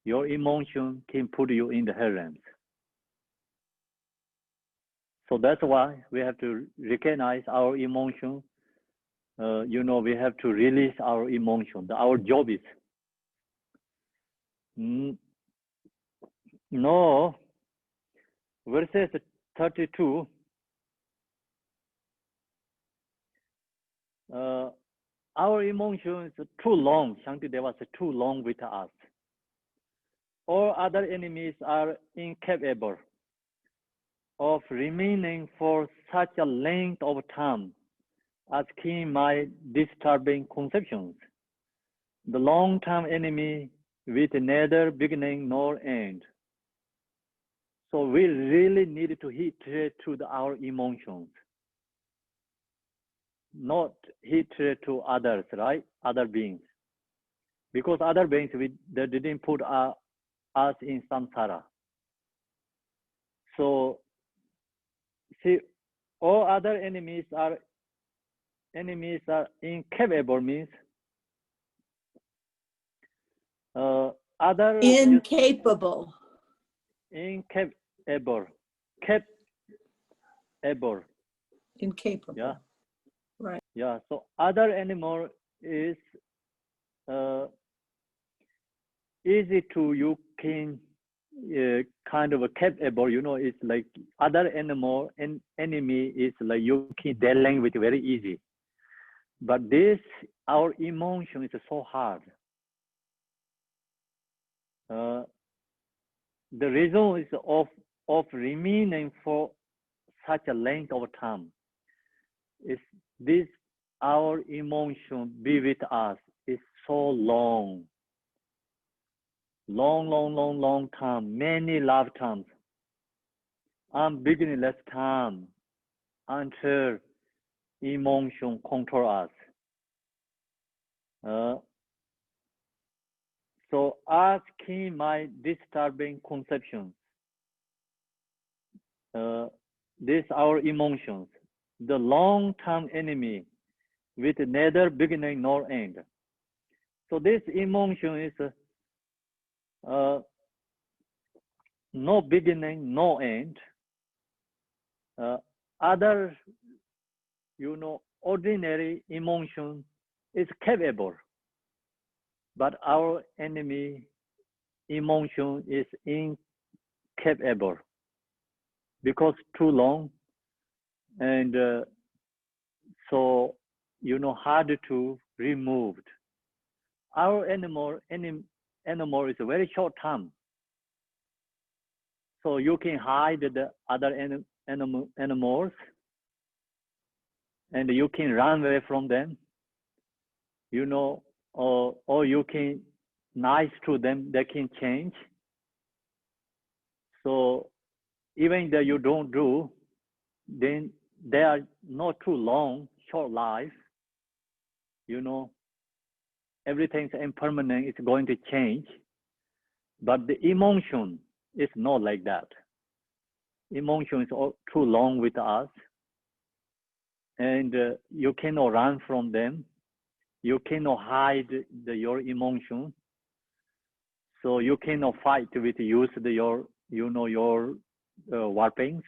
Your emotion can put you in the hell realms. So that's why we have to recognize our emotion. We have to release our emotion. Our job is no, verses 32. Our emotions are too long. Shantideva said too long with us. All other enemies are incapable of remaining for such a length of time as can my disturbing conceptions. The long-term enemy with neither beginning nor end. So we really need to hit to our emotions. not hatred to others, right? Other beings. Because other beings, they didn't put us in samsara. So, see, all other enemies are incapable, means other Incapable. Incapable. Incapable. Yeah. Right. Yeah. So other animal is easy to, you can kind of capable, it's like other animal and enemy is like you can dealing with very easy. But this, our emotion is so hard. The reason is of remaining for such a length of time is this, our emotion be with us is so long time, many lifetimes, beginningless time until emotion control us. So asking my disturbing conceptions, this our emotions, the long-term enemy with neither beginning nor end. So this emotion is no beginning, no end. Other, ordinary emotion is capable, but our enemy emotion is incapable because too long, and so hard to remove. Our animal is a very short time, so you can hide the other animals, and you can run away from them, or you can nice to them, they can change. So even though you don't do, then they are not too long, short life, everything's impermanent, it's going to change. But the emotion is not like that. Emotion is too long with us, and you cannot run from them. You cannot hide your emotion. So you cannot fight with use your weapons,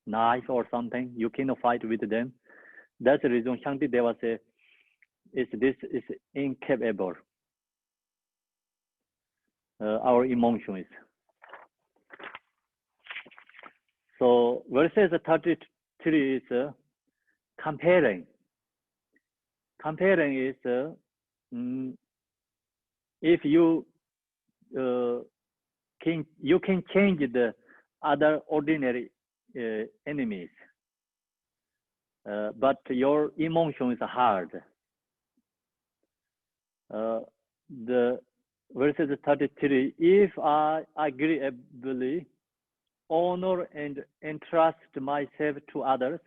knife or something. You cannot fight with them. That's the reason Shantideva says this is incapable. Our emotion is. So verses 33 is comparing. Comparing is if you can change the other ordinary enemies, but your emotion is hard. The verses 33, if I agreeably honor and entrust myself to others,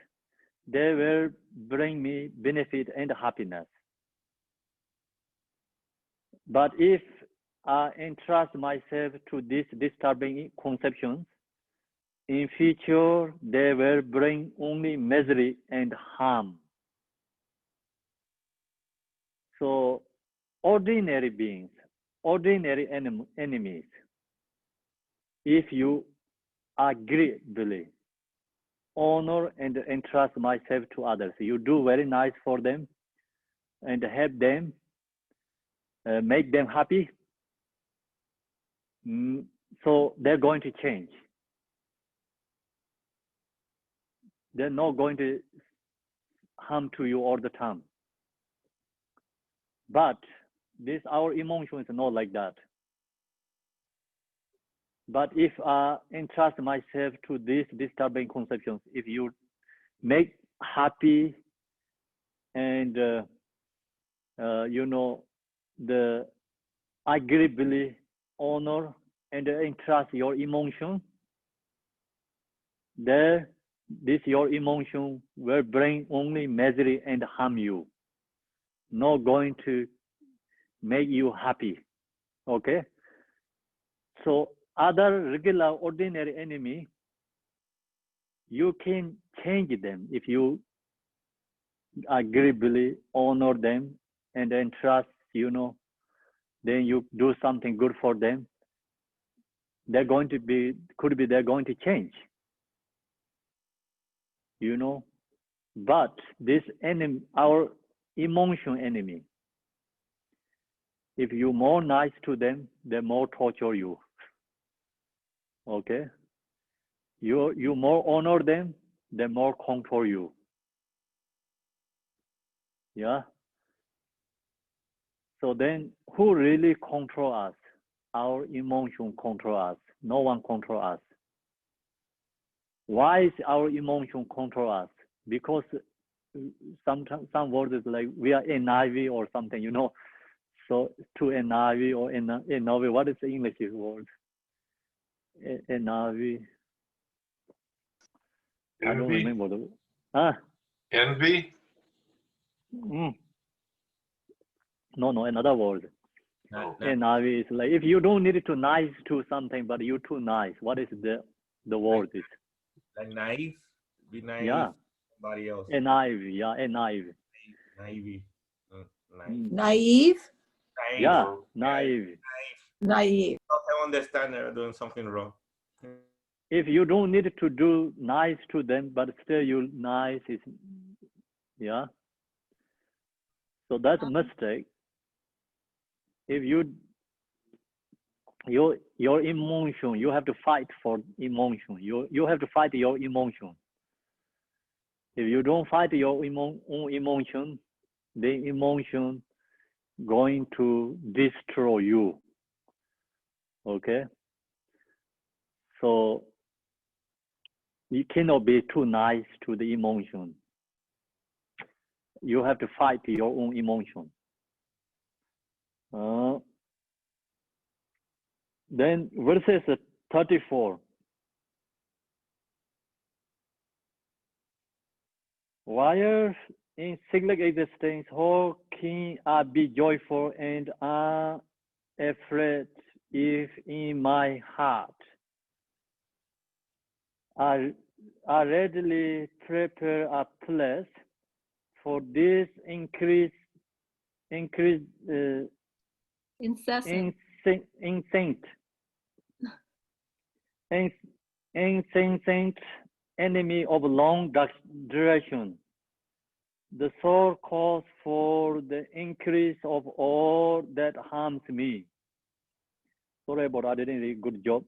they will bring me benefit and happiness. But if I entrust myself to these disturbing conceptions, in future they will bring only misery and harm. So ordinary beings, ordinary enemies, if you agreeably honor and entrust myself to others, you do very nice for them and help them, make them happy, so they're going to change. They're not going to harm to you all the time. But this, our emotion is not like that. But if I entrust myself to these disturbing conceptions, if you make happy and the agreeably honor and entrust your emotion, there this your emotion will bring only misery and harm you, not going to make you happy. Okay? So other regular ordinary enemy, you can change them if you agreeably honor them and then trust, then you do something good for them. They're going to be, they're going to change, But this enemy, our emotion enemy, if you're more nice to them, they more torture you. Okay? You more honor them, they more control you. Yeah? So then who really control us? Our emotion control us. No one control us. Why is our emotion control us? Because sometimes some words is like we are NIV or something, So to NIV or NIV, what is the English word? NIV. I don't Envy? remember the word. Envy? No, another word. NIV is like if you don't need to nice to something, but you too nice. What is the word is? Like naive? Be naive. Yeah. Somebody else. NIV, yeah, NIV. Naive. Naive? Yeah, naive. Naive. I understand they're doing something wrong. If you don't need to do nice to them, but still you nice is, yeah. So that's a mistake. If your emotion, you have to fight for emotion. You have to fight your emotion. If you don't fight your own emotion, the emotion going to destroy you. Okay? So you cannot be too nice to the emotion. You have to fight your own emotion. Then verses 34. While in cyclic existence, how can I be joyful and unafraid if in my heart I readily prepare a place for this increased Incessant. Insensate enemy of long duration. The sole cause for the increase of all that harms me. Sorry about I didn't do a good job.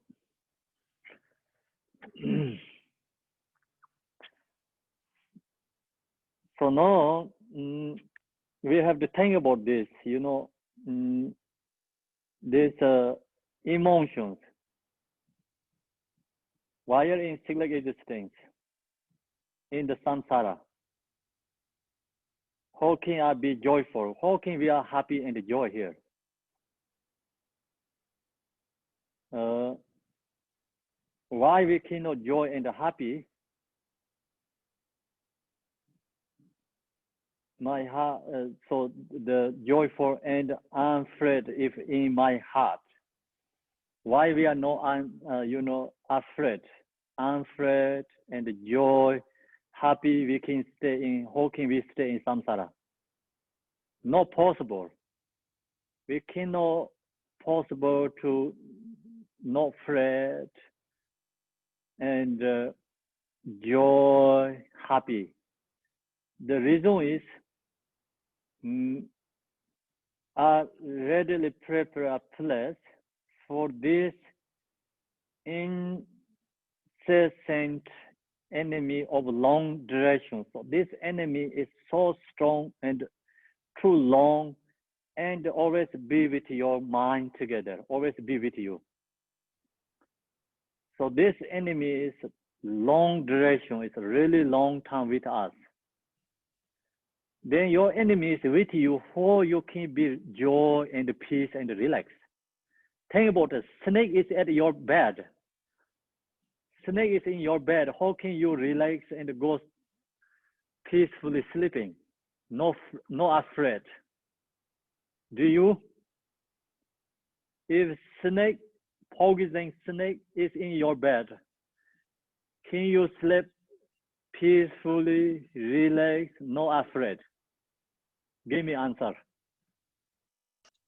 So now we have to think about this, these emotions. While in cyclic existence, in the samsara, how can I be joyful? How can we are happy and joy here? Why we cannot joy and happy? My heart, so the joyful and unafraid if in my heart. Why we are not, afraid, unafraid and joy, happy we can stay in, how can we stay in samsara? Not possible. We cannot possible to not fret and joy, happy. The reason is I readily prepare a place for this incessant enemy of long duration. So this enemy is so strong and too long and always be with your mind together, always be with you. So this enemy is long duration, it's a really long time with us. Then your enemy is with you, how you can be joy and peace and relax. Think about it, snake is at your bed. snake is in your bed, how can you relax and go peacefully sleeping? No afraid. Do you? If poison snake is in your bed, can you sleep peacefully, relax, no afraid? Give me answer.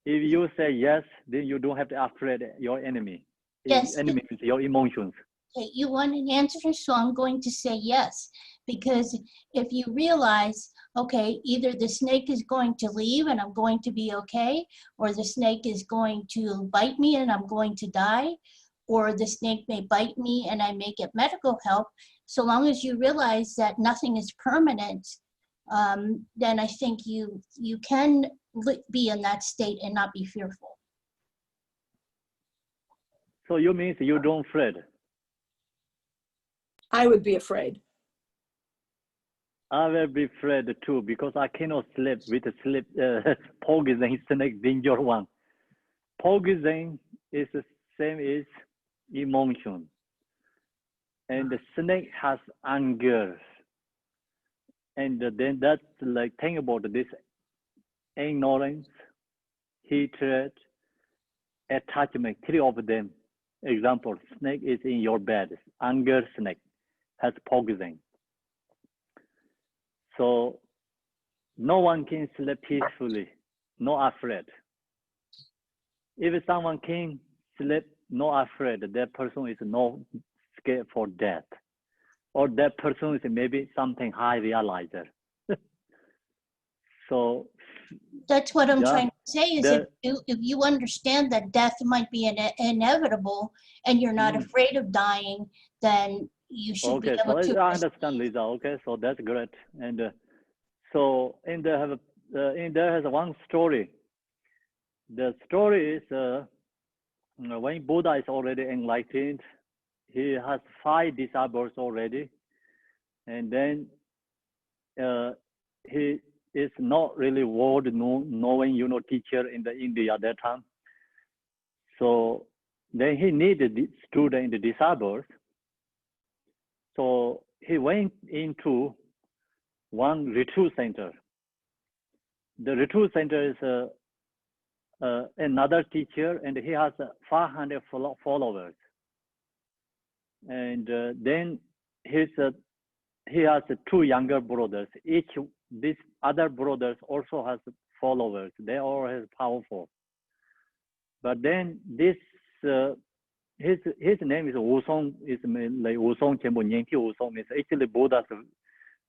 If you say yes, then you don't have to afraid your enemy. Yes. Enemy is your emotions. Okay, you want an answer, so I'm going to say yes. Because if you realize, okay, either the snake is going to leave and I'm going to be okay, or the snake is going to bite me and I'm going to die, or the snake may bite me and I may get medical help, so long as you realize that nothing is permanent, then I think you can be in that state and not be fearful. So you mean you don't afraid? I would be afraid. I will be afraid too, because I cannot sleep with a poison snake, danger one. Poison is the same as emotion. And the snake has anger. And then that's like, think about this: ignorance, hatred, attachment, three of them. Example, snake is in your bed. Anger snake has poison. So no one can sleep peacefully, no afraid. If someone can sleep no afraid, that person is not scared for death. Or that person is maybe something high realizer. So that's what I'm trying to say is if you understand that death might be inevitable and you're not afraid of dying, then you should be able to. I understand, Lisa. Okay, so that's great. And so in there has one story. The story is when Buddha is already enlightened, he has 5 disciples already, and then he is not really world knowing, teacher in the India at that time. So then he needed the student, the disciples. So he went into one retreat center. The retreat center is another teacher, and he has 500 followers. And then he has 2 younger brothers. These other brothers also has followers. They all are powerful. But then this his name is Wusong. Is like Wusong Khenpo Nyingti Wusong. Is actually Buddha's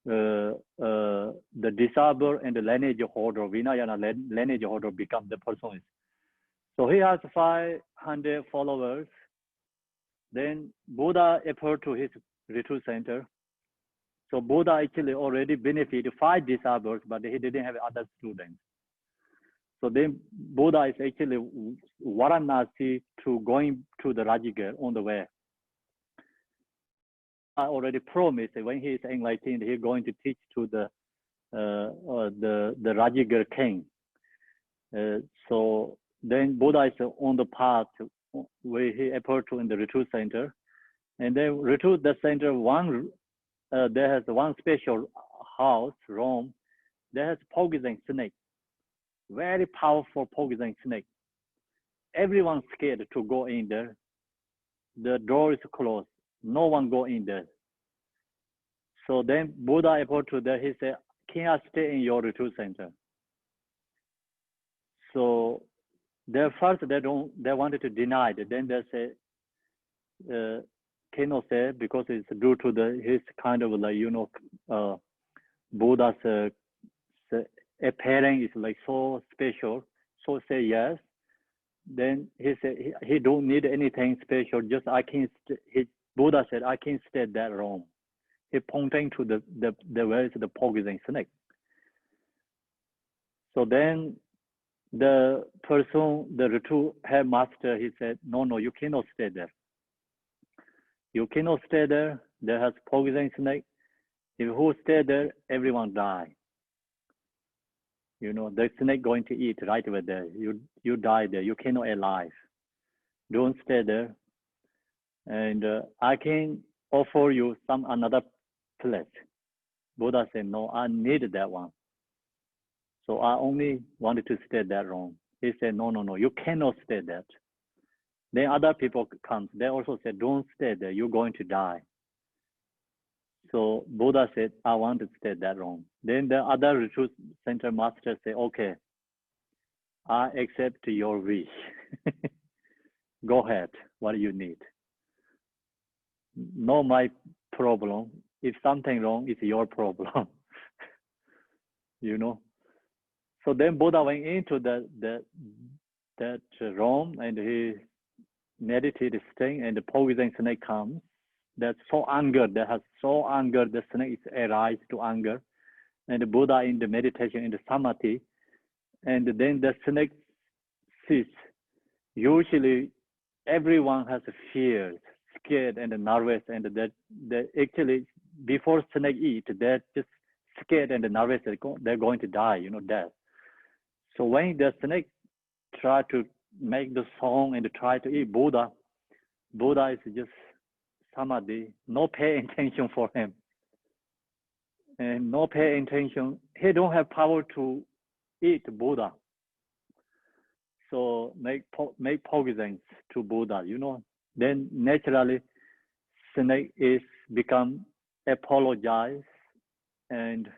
the disciple and the lineage holder, Vinayana lineage holder become the person. So he has 500 followers. Then Buddha appeared to his retreat center. So Buddha actually already benefited 5 disciples, but he didn't have other students. So then Buddha is actually Varanasi to going to the Rajagir on the way. I already promised that when he is enlightened, he's going to teach to the Rajagir king. So then Buddha is on the path where he appeared to in the retreat center, and then retreat the center there has one special house room. There has poison snake, very powerful poison snake. Everyone's scared to go in there. The door is closed. No one go in there. So then Buddha approached to there. He said, "Can I stay in your retreat center?" So first they wanted to deny it. Then they say, cannot say because it's due to his kind of like Buddha's appearing is like so special. So say yes. Then he said he don't need anything special. Just Buddha said I can stay that room. He pointing to the where is the poison snake. So then the person, the retreat headmaster, he said, no, you cannot stay there. You cannot stay there. There has poison snake. If who stay there, everyone die. The snake going to eat right over there. You die there. You cannot alive. Don't stay there. And I can offer you some another place. Buddha said, no, I need that one. So I only wanted to stay that room. He said, no, you cannot stay there. Then other people come. They also said, don't stay there. You're going to die. So Buddha said, I want to stay that room. Then the other retreat center master said, okay, I accept your wish. Go ahead. What do you need? Not my problem. If something wrong, it's your problem. You know. So then Buddha went into that room and he meditated, staying, and the poison snake comes. That's so angered. That has so angered. The snake arise to anger, and the Buddha in the meditation in the samadhi, and then the snake cease. Usually, everyone has fears, scared and nervous, and that actually before snake eat, they're just scared and nervous. They're going to die. You know, death. So when the snake try to make the song and try to eat Buddha is just samadhi, no pay attention for him. And no pay attention, he don't have power to eat Buddha. So make poisons to Buddha, you know. Then naturally, snake is become apologize and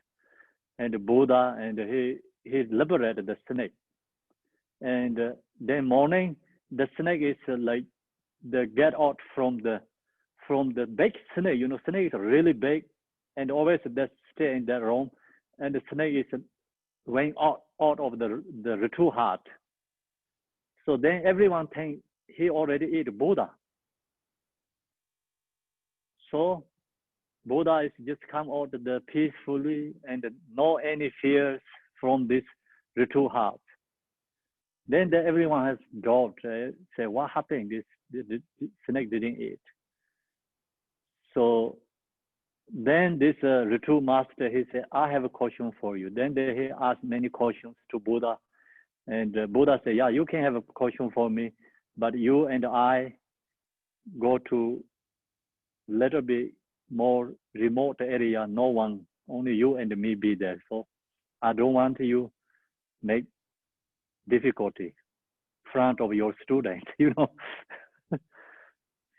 Buddha, and he liberated the snake. And then morning, the snake is like the get out from the big snake. You know, snake is really big, and always that stay in that room. And the snake is going out of the retreat hut. So then everyone think he already eat Buddha. So Buddha is just come out the peacefully and no any fears from this retreat hut. Then everyone has doubt. Say, what happened? This snake didn't eat. So then this retreat master, he said, I have a question for you. Then he asked many questions to Buddha. And Buddha said, yeah, you can have a question for me, but you and I go to little bit more remote area. No one, only you and me be there. So I don't want you make difficulty front of your student, you know.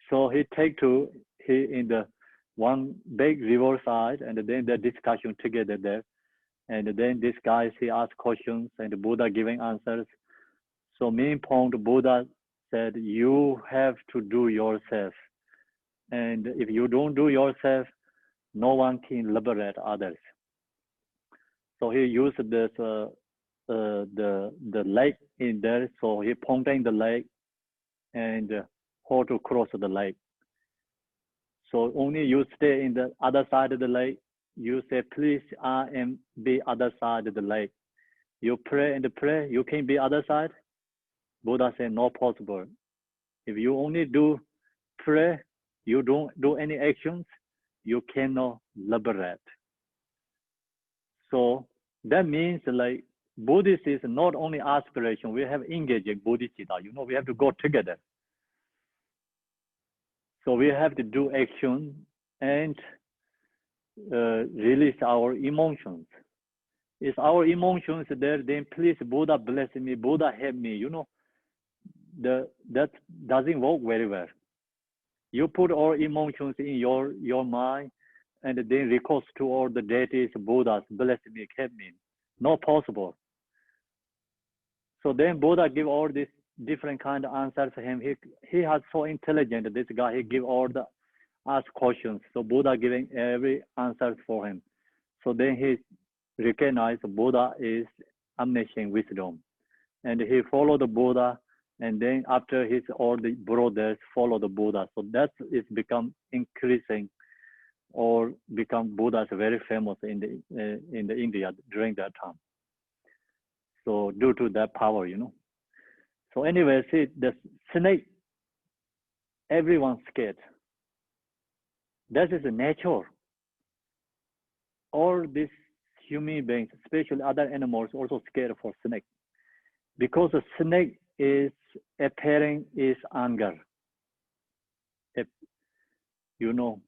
So he in the one big riverside, and then the discussion together there. And then this guy, he asked questions and the Buddha giving answers. So main point, Buddha said, you have to do yourself. And if you don't do yourself, no one can liberate others. So he used this the lake in there. So he pointing the lake and how to cross the lake. So only you stay in the other side of the lake. You say, please, I am the other side of the lake. You pray and pray. You can be other side. Buddha said, no possible. If you only do pray, you don't do any actions, you cannot liberate. So that means like Buddhist is not only aspiration, we have engaged in Bodhisattva, you know, we have to go together. So we have to do action and release our emotions. If our emotions are there, then please Buddha bless me, Buddha help me, you know, that doesn't work very well. You put all emotions in your mind and then request to all the deities, Buddhas, bless me, help me. Not possible. So then Buddha give all these different kind of answers to him. He has so intelligent, this guy, he give all the ask questions. So Buddha giving every answer for him. So then he recognized Buddha is omniscient wisdom. And he followed the Buddha, and then after his all the brothers follow the Buddha. So that is become increasing or become Buddha is very famous in the India during that time. So due to that power, you know. So anyway, see the snake, everyone's scared. That is a nature. All these human beings, especially other animals, also scared for snake. Because the snake is appearing is anger. You know,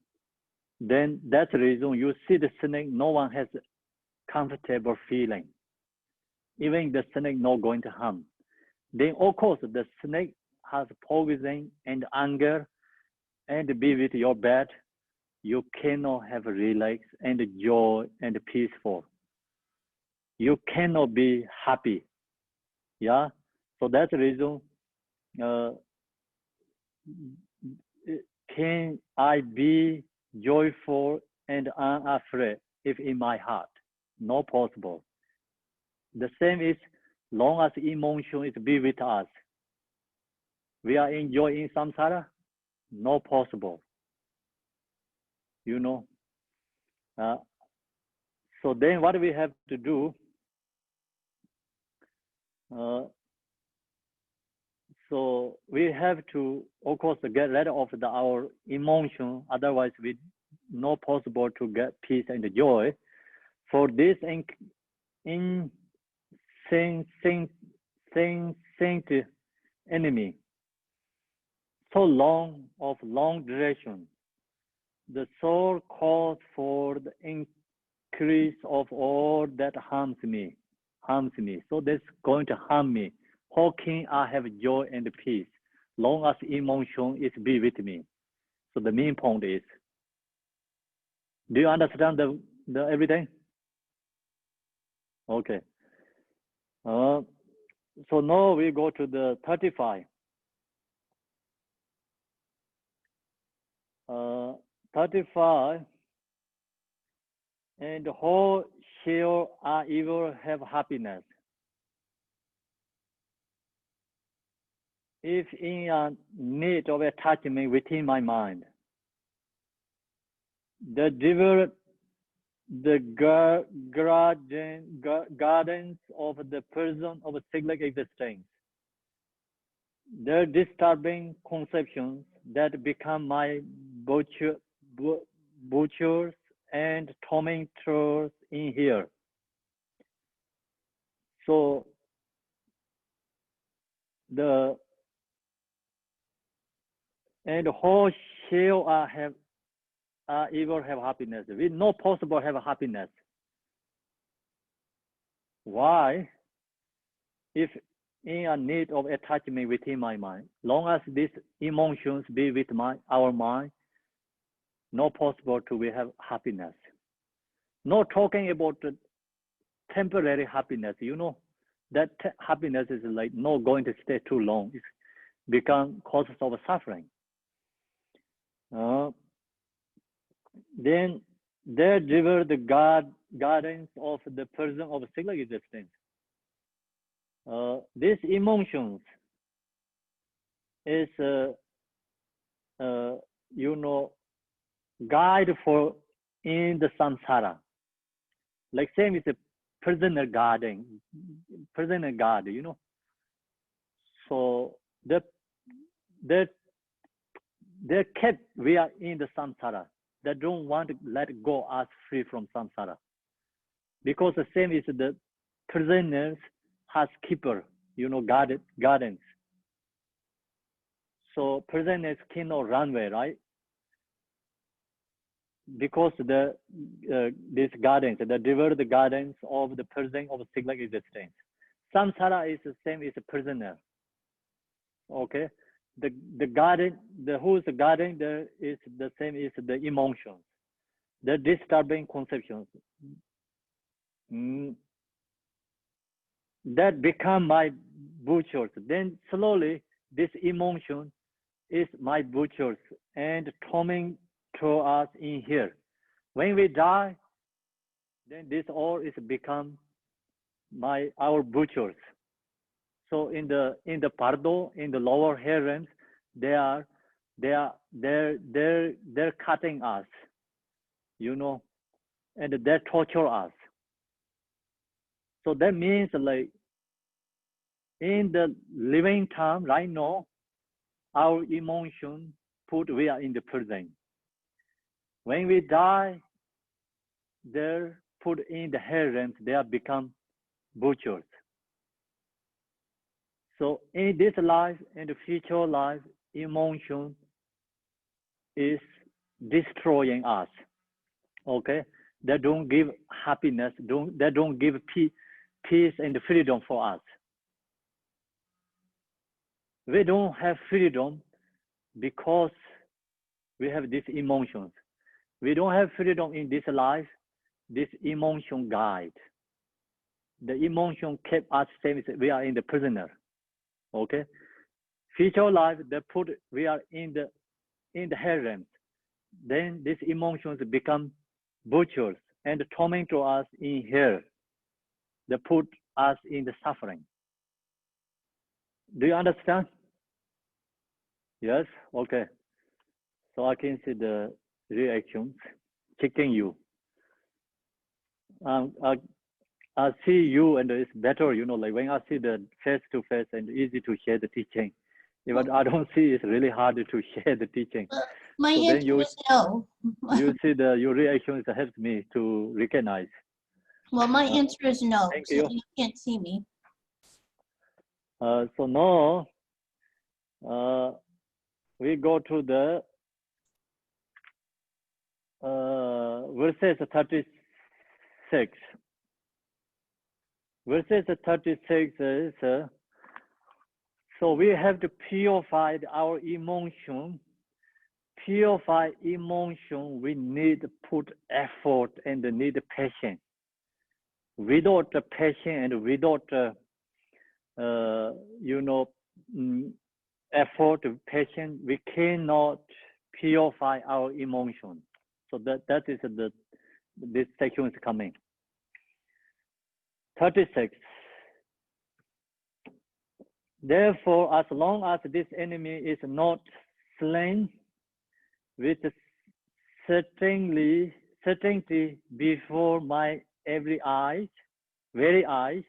then that's the reason you see the snake, no one has comfortable feeling. Even the snake not going to harm. Then of course the snake has poison and anger and be with your bed. You cannot have relax and joy and peaceful. You cannot be happy. Yeah. So that's the reason. Can I be joyful and unafraid if in my heart? Not possible. The same is long as emotion is be with us. We are enjoying samsara? Not possible. You know. So then what we have to do, so we have to, of course, get rid of our emotion. Otherwise, we not possible to get peace and joy. For this insensate enemy, so long of long duration, the soul calls for the increase of all that harms me. So that's going to harm me. How can I have joy and peace? Long as emotion is be with me. So the main point is, do you understand the everything? Okay. So now we go to the 35. 35. And how shall I ever have happiness? If in a need of attachment within my mind, the gardens of the person of cyclic existence, the disturbing conceptions that become my butchers and tormentors in here. So and how shall I ever have happiness? We not possible have happiness. Why? If in a need of attachment within my mind, long as these emotions be with our mind, not possible to we have happiness. Not talking about the temporary happiness, you know, that happiness is like not going to stay too long. It's become causes of suffering. Then there deliver the guidance of the person of cyclic existence. These emotions is you know, guide for in the samsara. Like same is a prisoner guard, you know. So they're kept, we are in the samsara. They don't want to let go us free from samsara. Because the same is the prisoners has keeper, you know, guardians. So prisoners cannot run away, right? Because these guardians, the the guardians of the person of cyclic existence. Samsara is the same as a prisoner. Okay, the guardian, who is the guardian there is the same as the emotions, the disturbing conceptions. That become my butchers. Then slowly this emotion is my butchers and tormenting to us in here. When we die, then this all is become our butchers. So in the pardo, in the lower hair realms, they're cutting us, you know, and they torture us. So that means like in the living time right now, our emotion we are in the prison. When we die, they're put in the hair realms, they are become butchers. So in this life and the future life, emotion is destroying us. okay, that don't give happiness, that don't give peace and freedom for us. We don't have freedom because we have these emotions. We don't have freedom in this life, this emotion guide. The emotion kept us same as we are in the prisoner. Okay? Future life, we are in the hell realm. Then these emotions become butchers and torment to us in hell. They put us in the suffering. Do you understand? Yes? Okay. So I can see the reactions checking you. I see you, and it's better, like when I see the face to face and easy to share the teaching. If I don't see, it's really hard to share the teaching. My answer is no. You see your reactions helps me to recognize. Well, my answer is no. Thank so you can't see me. So now we go to the verses 36. Verses 36 is, so we have to purify our emotion. Purify emotion, we need to put effort and need patience. Without the patience and without effort, patience, we cannot purify our emotion. So that is this section is coming. 36. Therefore, as long as this enemy is not slain with certainty before my very eyes,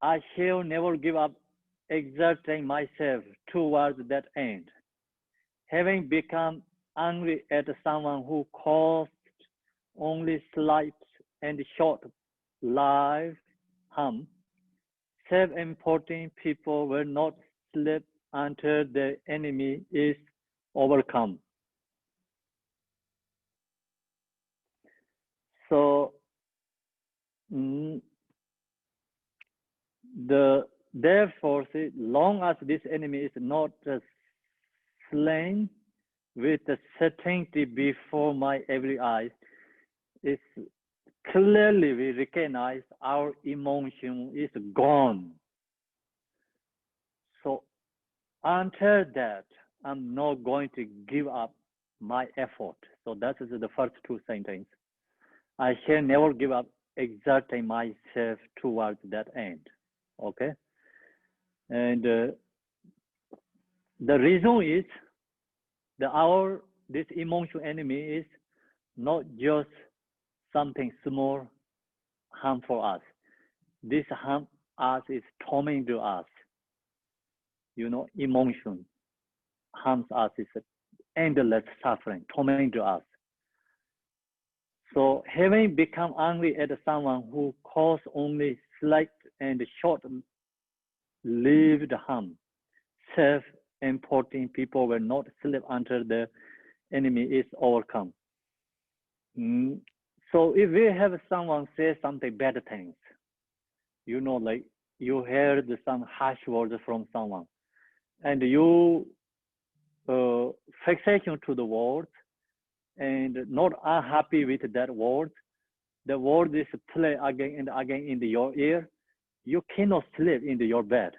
I shall never give up exerting myself towards that end. Having become angry at someone who caused only slight and short-lived harm, self-important people will not sleep until the enemy is overcome. So therefore, see, long as this enemy is not slain with the certainty before my every eyes, it's clearly we recognize our emotion is gone. So until that, I'm not going to give up my effort. So that is the first two sentences. I shall never give up exerting myself towards that end. Okay? And the reason is this emotional enemy is not just something small harm for us. This harm us is tormenting to us. Emotion harms us is endless suffering, tormenting to us. So having become angry at someone who caused only slight and short-lived harm, self-important people will not sleep until the enemy is overcome. So if we have someone say something bad things, like you heard some harsh words from someone, and you fixation to the words and not unhappy with that word, the word is play again and again in your ear, you cannot sleep in your bed.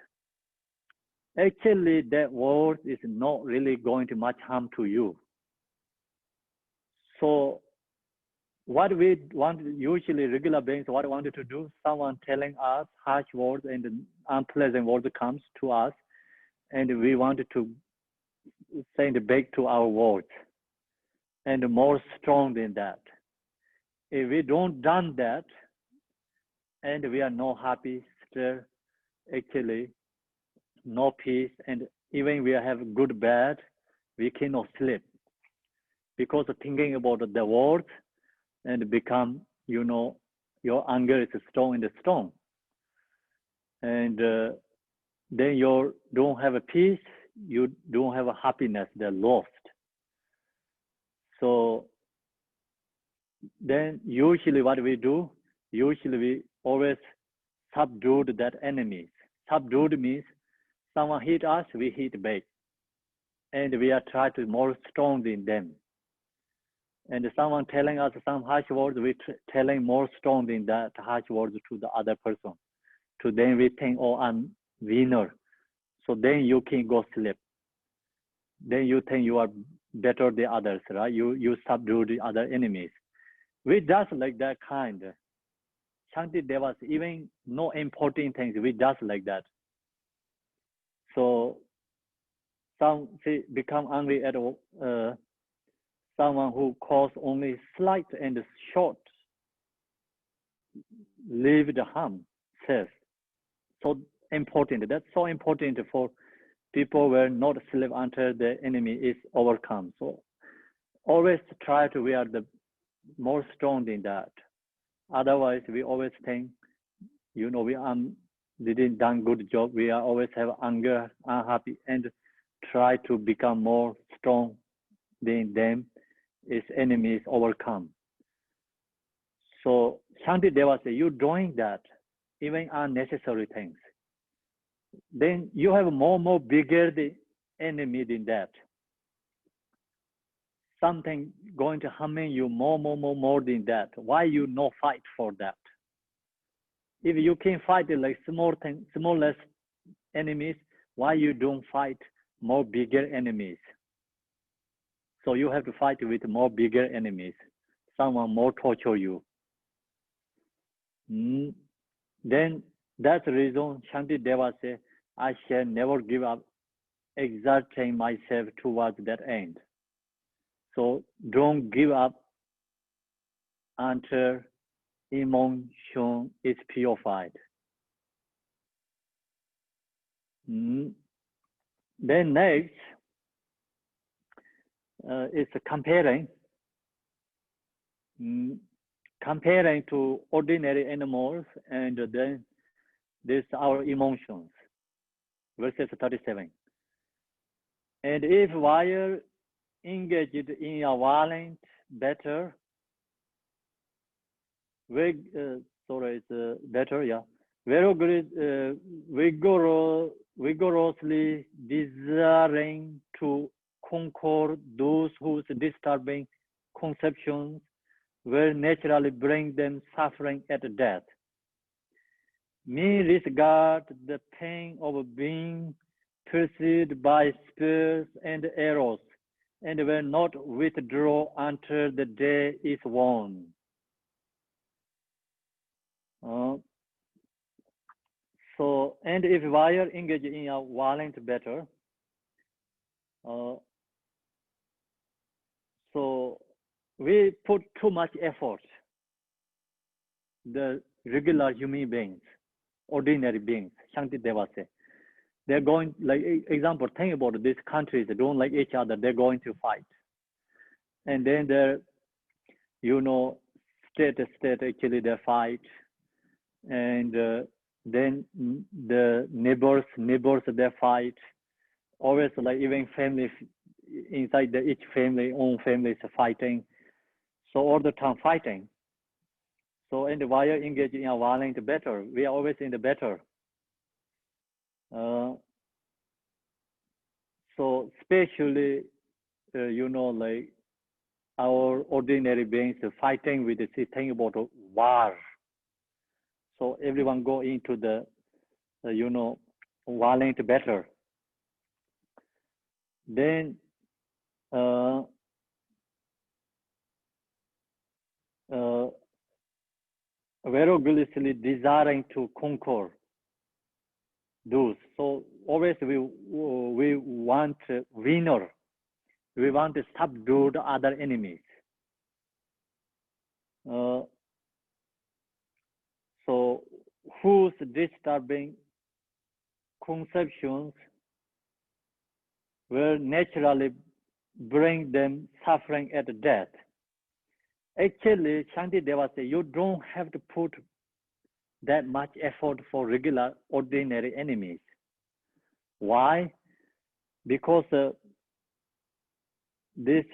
Actually, that word is not really going to much harm to you. So what we want, usually regular beings, what we wanted to do, someone telling us harsh words and unpleasant words comes to us, and we wanted to send back to our words, and more strong than that. If we don't done that, and we are not happy, still, actually, no peace, and even we have good bad, we cannot sleep because of thinking about the words and become, your anger is strong and strong, and then you don't have a peace, you don't have a happiness, they're lost. So then usually what we do, usually we always subdue that enemy. Subdued means someone hit us, we hit back. And we are trying to more strong than them. And someone telling us some harsh words, we telling more strong than that harsh words to the other person. To then we think, oh, I'm winner. So then you can go sleep. Then you think you are better than others, right? You subdue the other enemies. We just like that kind. Shantideva, even no important things, we just like that. So some say become angry at someone who caused only slight and short lived harm, says. So important. That's so important for people who are not slave until the enemy is overcome. So always try to we are the more strong than that. Otherwise, we always think, we didn't done good job. We are always have anger, unhappy, and try to become more strong than them. Its enemies overcome. So Shantideva says, you doing that, even unnecessary things. Then you have more bigger the enemy than that. Something going to harming you more than that. Why you no fight for that? If you can fight like smallest enemies, why you don't fight more bigger enemies? So you have to fight with more bigger enemies. Someone more torture you. Then that's the reason Shantideva says, I shall never give up exerting myself towards that end. So don't give up until emotion is purified. Then next is comparing. Comparing to ordinary animals, and then this our emotions. Verses 37. And if while engaged in a violent battle, vigorously desiring to conquer those whose disturbing conceptions will naturally bring them suffering at death. Me regard the pain of being pursued by spears and arrows, and will not withdraw until the day is won. And if while engaged in a violent battle, so we put too much effort, the regular human beings, ordinary beings, Shantideva says, they're going, like example, think about these countries, they don't like each other, they're going to fight. And then they're, state actually they fight. And then the neighbors they fight. Always like even family, inside each family, own family is fighting. So all the time fighting. So and while engaged in a violent battle, we are always in the battle. So especially, like our ordinary beings fighting with the thing about war. So everyone go into the, violent battle. Then vigorously desiring to conquer those. So always we want a winner. We want to subdue the other enemies. So whose disturbing conceptions will naturally bring them suffering at death. Actually, Shantideva says you don't have to put that much effort for regular, ordinary enemies. Why? Because this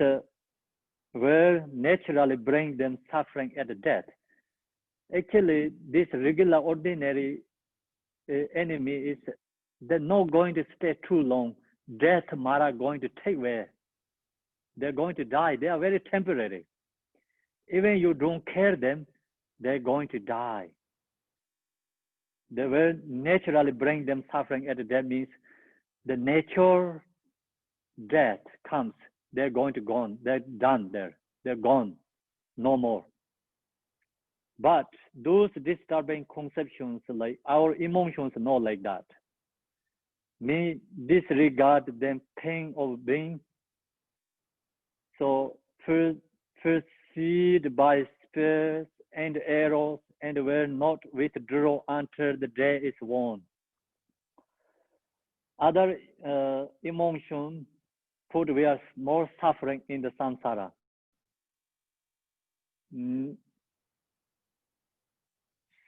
will naturally bring them suffering at death. Actually, this regular ordinary enemy is they're not going to stay too long. Death, Mara, going to take away. They're going to die. They are very temporary. Even you don't care them, they're going to die. They will naturally bring them suffering at death. Means the nature death comes. They're going to gone. They're done there. They're gone. No more. But those disturbing conceptions, like our emotions, not like that. Me disregard them pain of being. So proceed by spirits and arrows, and will not withdraw until the day is won. Other emotions put we are more suffering in the samsara.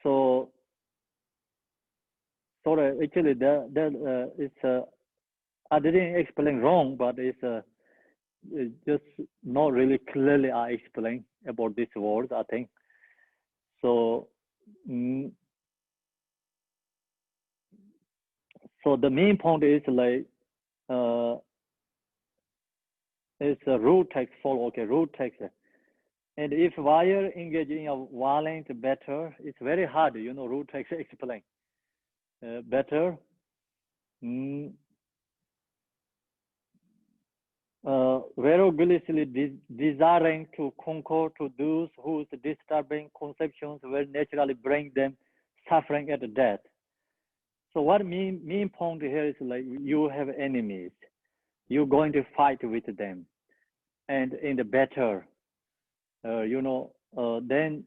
So, sorry, actually, it's I didn't explain wrong, but it's just not really clearly I explain about this word, I think. So, so the main point is like it's a root text follow. Okay, root text. And if wire engage in a violent battle, it's very hard, you know, root text explain better. Very vigorously desiring to conquer to those whose disturbing conceptions will naturally bring them suffering at death. So what main point here is like you have enemies, you're going to fight with them, and in the battle, you know, then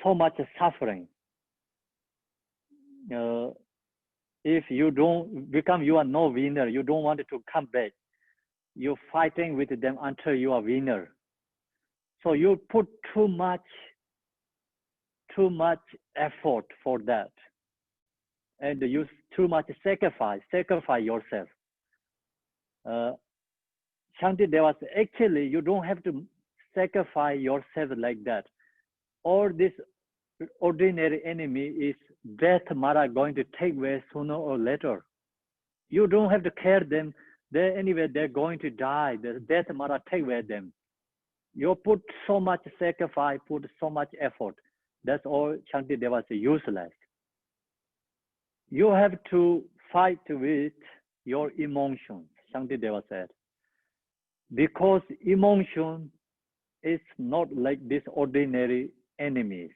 so much suffering. If you don't become, you are no winner. You don't want to come back. You're fighting with them until you are winner. So you put too much effort for that, and you too much sacrifice yourself. Shantideva says, actually, you don't have to sacrifice yourself like that. All this ordinary enemy is death, Mara, going to take away sooner or later. You don't have to care them. Anyway, they're going to die. The death, Mara, take away them. You put so much sacrifice, put so much effort. That's all Shantideva says useless. You have to fight with your emotions, Shantideva said. Because emotion is not like this ordinary enemies.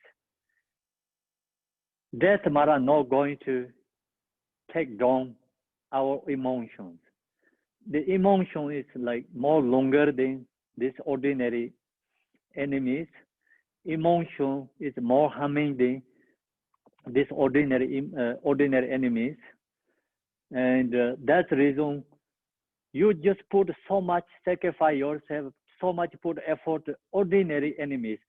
Death, Mara, not going to take down our emotions. The emotion is like more longer than this ordinary enemies. Emotion is more harming than this ordinary enemies. And that's the reason you just put so much sacrifice yourself, so much put effort, ordinary enemies.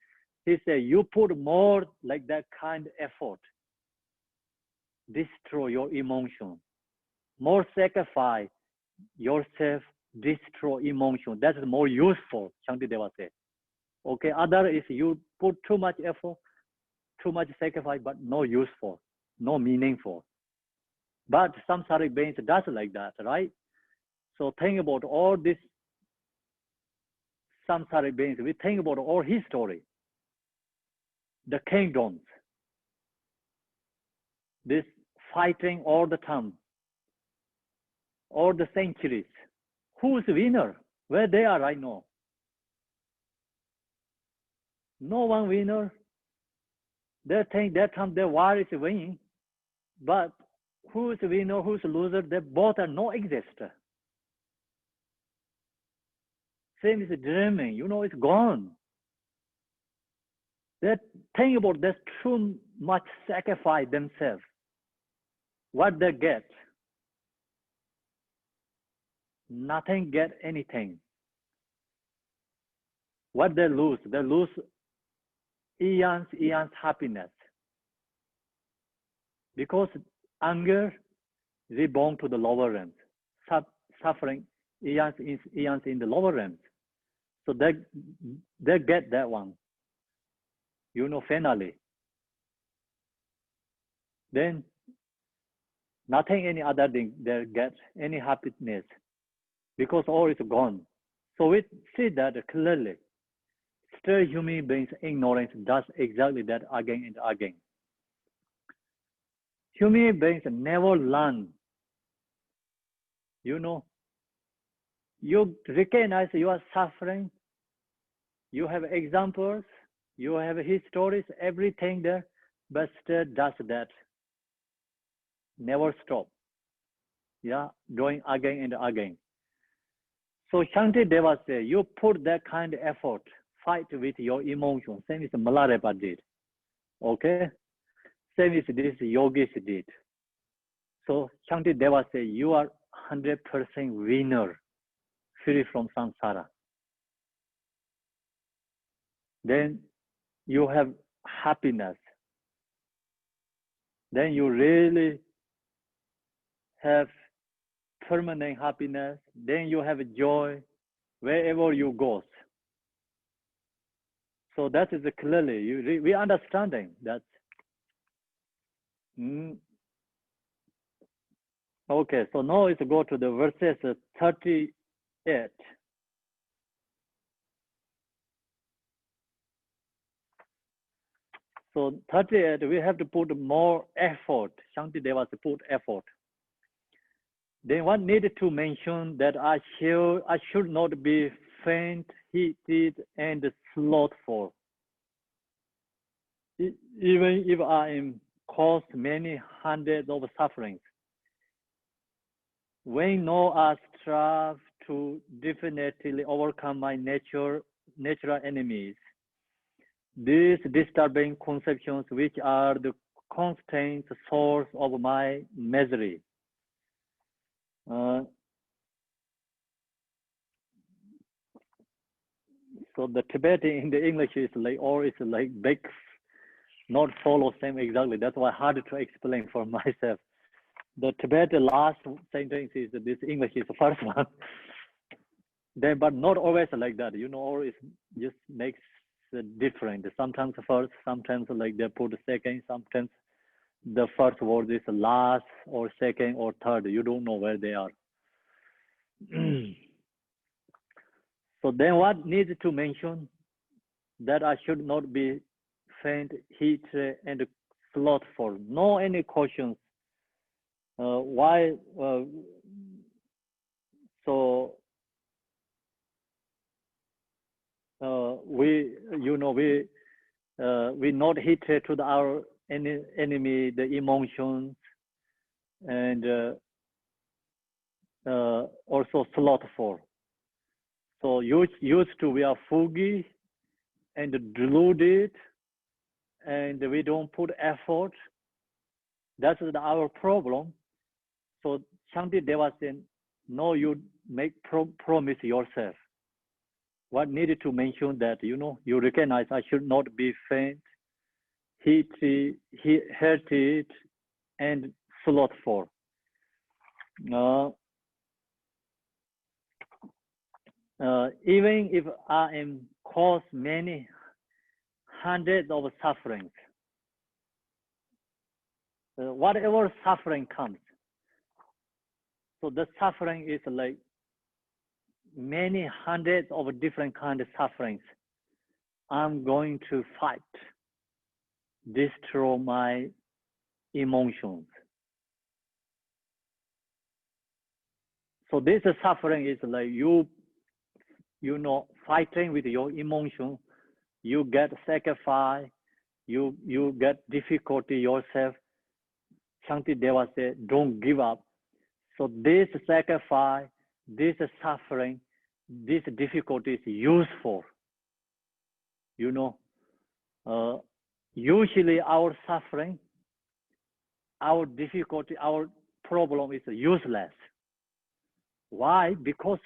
He said, you put more like that kind of effort, destroy your emotion. More sacrifice yourself, destroy emotion. That's more useful, Shantideva said. Okay, other is you put too much effort, too much sacrifice, but no useful, no meaningful. But samsaric beings does like that, right? So think about all this samsaric beings. We think about all history, the kingdoms, this fighting all the time, all the centuries. Who's the winner? Where they are right now? No one winner. They think that time their war is winning, but who's the winner, who's the loser? They both are no exist. Same as dreaming, you know, it's gone. They think about this too much sacrifice themselves. What they get? Nothing, get anything. What they lose eons happiness. Because anger reborn to the lower realms, suffering eons in the lower realms. So they get that one. You know, finally. Then nothing any other thing they get any happiness because all is gone. So we see that clearly. Still human beings ignorance does exactly that again and again. Human beings never learn. You know, you recognize you are suffering, you have examples, you have histories, everything there, but still does that. Never stop. Yeah, doing again and again. So Shantideva said, you put that kind of effort, fight with your emotions, same as Malarepa did. Okay? Same as this yogis did. So Shantideva said, you are 100% winner, free from samsara. Then you have happiness. Then you really have permanent happiness. Then you have joy wherever you go. So that is clearly, we understanding that. Okay, so now let's go to the verses 38. So 38, we have to put more effort. Shantideva put effort. Then one needed to mention that I should not be faint, heated, and slothful. Even if I am caused many hundreds of sufferings. When no I strive to definitely overcome my natural enemies, these disturbing conceptions which are the constant source of my misery. So the Tibetan in the English is like, or it's like big, not follow same exactly. That's why hard to explain for myself. The Tibetan last sentence is this English is the first one. Then, but not always like that, you know, or it just makes it different. Sometimes first, sometimes like they put the second, sometimes the first word is last or second or third. You don't know where they are. So then what needs to mention that I should not be faint, heat, and slothful. No any questions. Why? So we not hatred to our enemy, the emotions, and also slothful. So used to we are foggy and deluded, and we don't put effort. That's our problem. So Shantideva said, no, you make promise yourself. What needed to mention that, you know, you recognize I should not be faint, heated, and slothful. Even if I am caused many hundreds of sufferings, whatever suffering comes, so the suffering is like many hundreds of different kinds of sufferings. I'm going to fight, destroy my emotions. So this suffering is like you know, fighting with your emotion. You get sacrifice, you get difficulty yourself. Shantideva said, don't give up. So this sacrifice, this suffering, this difficulty is useful. You know, usually our suffering, our difficulty, our problem is useless. Why? Because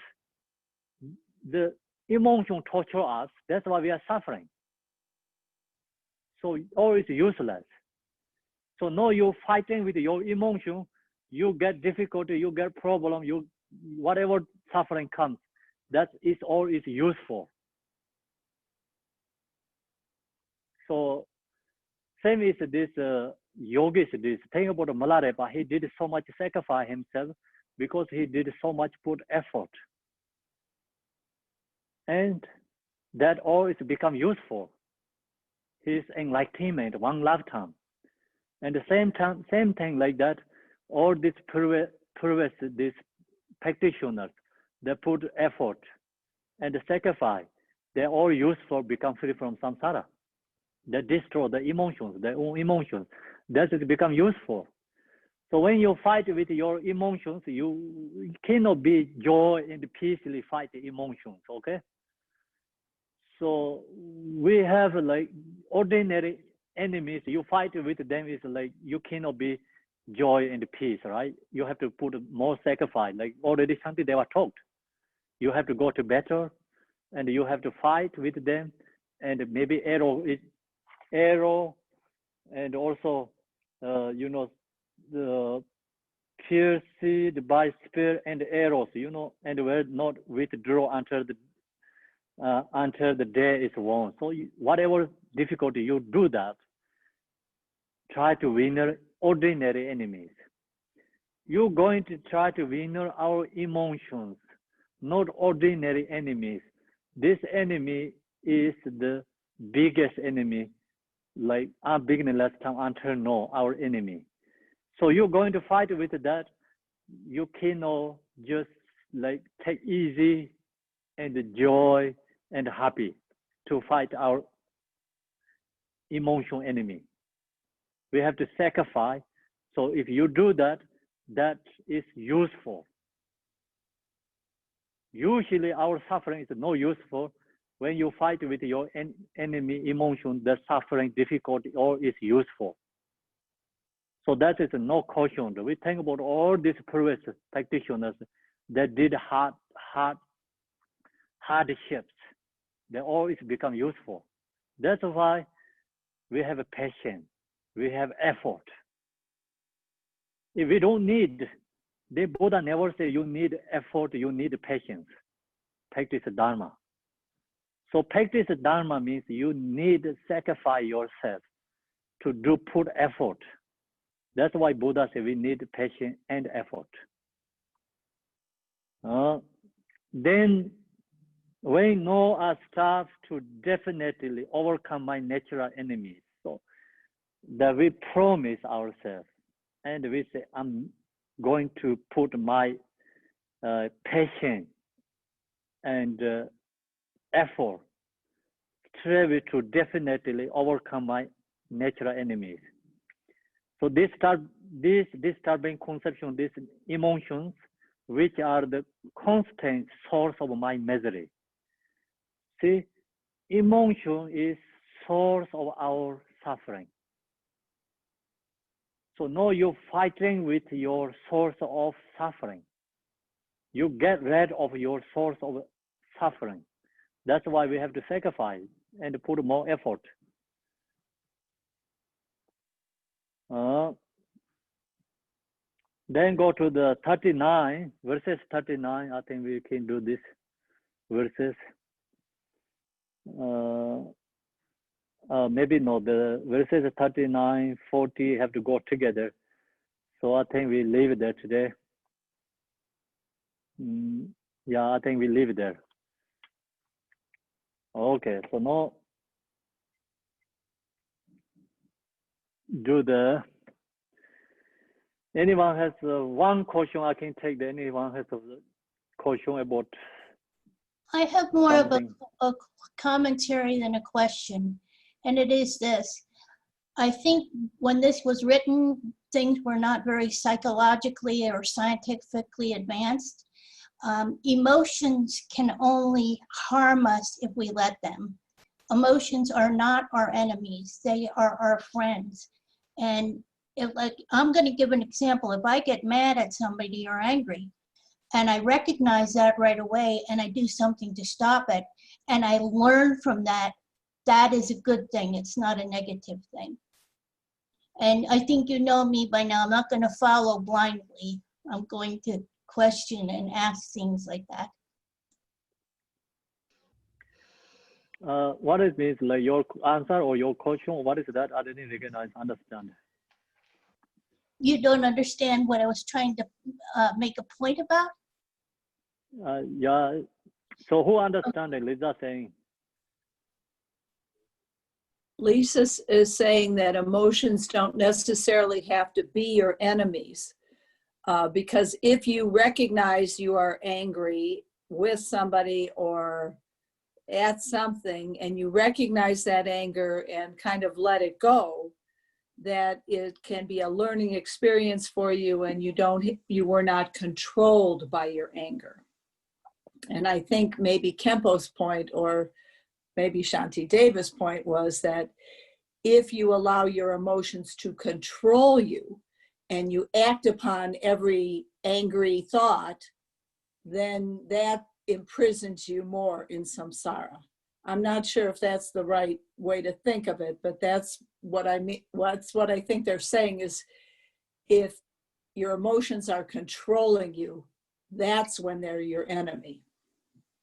the emotion torture us. That's why we are suffering. So all is useless. So now you're fighting with your emotion, you get difficulty, you get problem, whatever suffering comes, that is all is useful. So same is this yogis, this thing about Malarepa, he did so much sacrifice himself because he did so much put effort. And that all is become useful. His enlightenment, one lifetime. And the same thing like that, all these previous these practitioners, they put effort and sacrifice, they're all useful, become free from samsara. They destroy the emotions, their own emotions. That is become useful. So when you fight with your emotions, you cannot be joy and peacefully fight the emotions, okay? So we have like ordinary enemies, you fight with them is like you cannot be joy and peace, right? You have to put more sacrifice, like already Shantideva talked. You have to go to battle and you have to fight with them, and maybe arrow and also you know, the pierced by spear and arrows, you know, and will not withdraw until the day is won. So whatever difficulty you do that, try to win ordinary enemies. You're going to try to win our emotions, not ordinary enemies. This enemy is the biggest enemy, like our beginning last time until now, our enemy. So you're going to fight with that. You cannot just like take easy and joy and happy to fight our emotional enemy. We have to sacrifice. So if you do that, that is useful. Usually our suffering is not useful. When you fight with your enemy emotion, the suffering, difficulty, all is useful. So that is no caution. We think about all these previous practitioners that did hardships. They always become useful. That's why we have a passion, we have effort. If we don't need, the Buddha never say you need effort, you need patience. Practice Dharma. So practice Dharma means you need to sacrifice yourself to put effort. That's why Buddha said we need patience and effort. Then we know our staff to definitely overcome my natural enemies. So that we promise ourselves and we say, I'm going to put my patience and effort to definitely overcome my natural enemies. So this disturbing conception, these emotions, which are the constant source of my misery. See, emotion is source of our suffering. So now you're fighting with your source of suffering. You get rid of your source of suffering. That's why we have to sacrifice and put more effort. Then go to the 39, verses 39. I think we can do this verses. Maybe no, the verses 39, 40 have to go together. So I think we leave it there today. Yeah, I think we leave it there. Okay, so now anyone has one question I can take. Anyone has a question about? I have more something? of a commentary than a question, and it is this. I think when this was written, things were not very psychologically or scientifically advanced. Emotions can only harm us if we let them. Emotions are not our enemies. They are our friends. And I'm going to give an example. If I get mad at somebody or angry, and I recognize that right away, and I do something to stop it, and I learn from that, that is a good thing. It's not a negative thing. And I think you know me by now. I'm not going to follow blindly. I'm going to question and ask things like that. What it means, like your answer or your question? What is that? I didn't understand. You don't understand what I was trying to make a point about? Yeah. So who understands it? Lisa saying. Lisa is saying that emotions don't necessarily have to be your enemies. Because if you recognize you are angry with somebody or at something, and you recognize that anger and kind of let it go, that it can be a learning experience for you, and you were not controlled by your anger. And I think maybe Khenpo's point, or maybe Shantideva's point, was that if you allow your emotions to control you and you act upon every angry thought, then that imprisons you more in samsara. I'm not sure if that's the right way to think of it, but that's what I mean. What's what I think they're saying is, if your emotions are controlling you, that's when they're your enemy.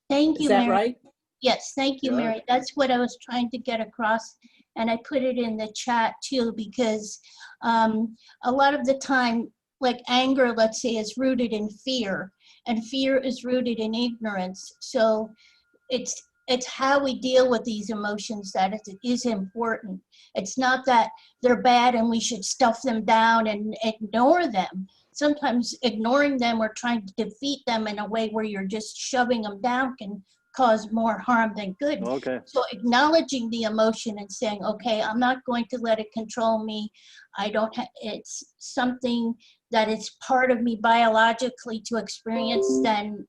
Thank you, Is that Mary. right? Yes, thank you, Yeah. Mary. That's what I was trying to get across. And I put it in the chat too, because a lot of the time, like anger, let's say, is rooted in fear, and fear is rooted in ignorance. So it's how we deal with these emotions that is important. It's not that they're bad and we should stuff them down and ignore them. Sometimes ignoring them or trying to defeat them in a way where you're just shoving them down can cause more harm than good. Okay. So acknowledging the emotion and saying, okay, I'm not going to let it control me. It's something that is part of me biologically to experience, then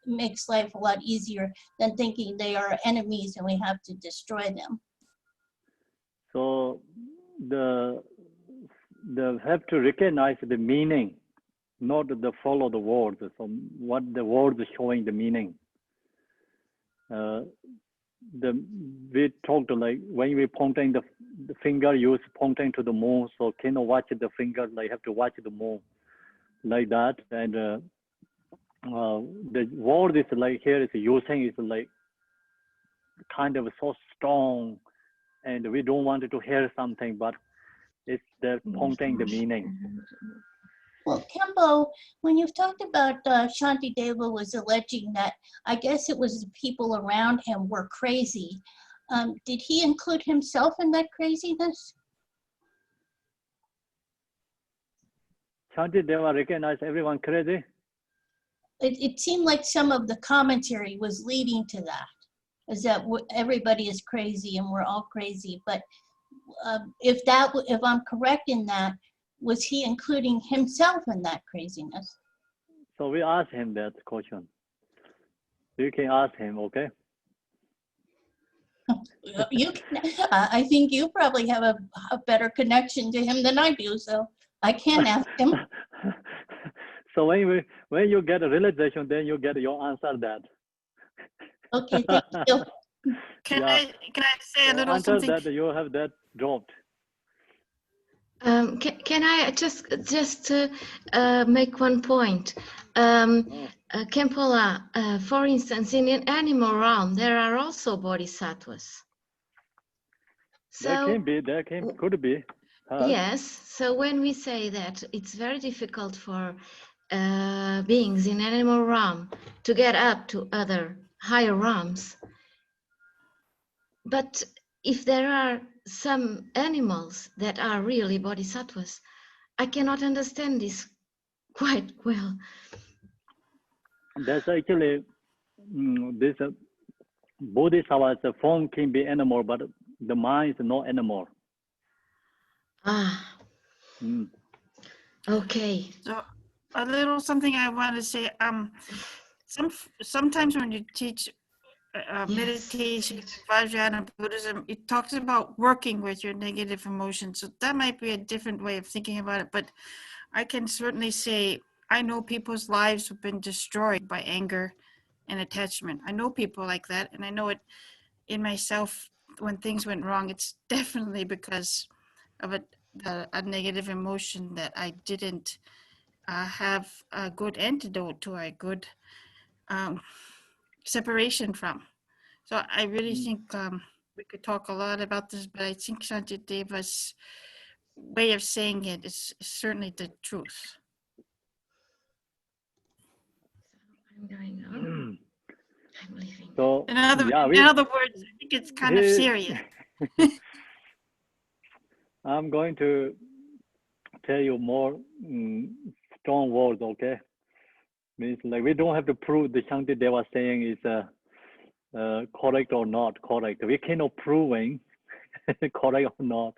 makes life a lot easier than thinking they are enemies and we have to destroy them. So the have to recognize the meaning, not the follow the words. So what the words showing the meaning. We talked like when we pointing the finger, use pointing to the moon. So can you watch the finger? Like have to watch the moon, like that. And the word is like here is using is like kind of so strong, and we don't want to hear something, but it's the pointing the meaning. Well, Khenpo, when you've talked about Shantideva was alleging that, I guess it was the people around him were crazy. Did he include himself in that craziness? Shantideva recognized everyone crazy? It seemed like some of the commentary was leading to that, is that everybody is crazy and we're all crazy. But if I'm correct in that, was he including himself in that craziness? So we asked him that question. You can ask him, okay? You can, I think you probably have a better connection to him than I do, so I can ask him. So when you get a realization, then you get your answer that. Okay, thank you. Can I say a little until something? that you have that dropped. Can I just make one point? Khenpo, for instance, in an animal realm, there are also bodhisattvas. So There could be. yes. So when we say that it's very difficult for beings in animal realm to get up to other higher realms, but if there are some animals that are really bodhisattvas, I cannot understand this quite well. That's actually this bodhisattva's form can be animal, but the mind is not animal. Ah. Okay. So a little something I want to say. Sometimes when you teach meditation, Vajrayana Buddhism, it talks about working with your negative emotions. So that might be a different way of thinking about it. But I can certainly say I know people's lives have been destroyed by anger and attachment. I know people like that, and I know it in myself. When things went wrong, it's definitely because of a negative emotion that I didn't have a good antidote to, a good separation from. So I really think we could talk a lot about this, but I think Shantideva's way of saying it is certainly the truth. I'm going on. I'm leaving. So In other words, I think it's kind of serious. I'm going to tell you more strong words, okay? Means like we don't have to prove the Shantideva saying is correct or not correct. We cannot proving correct or not.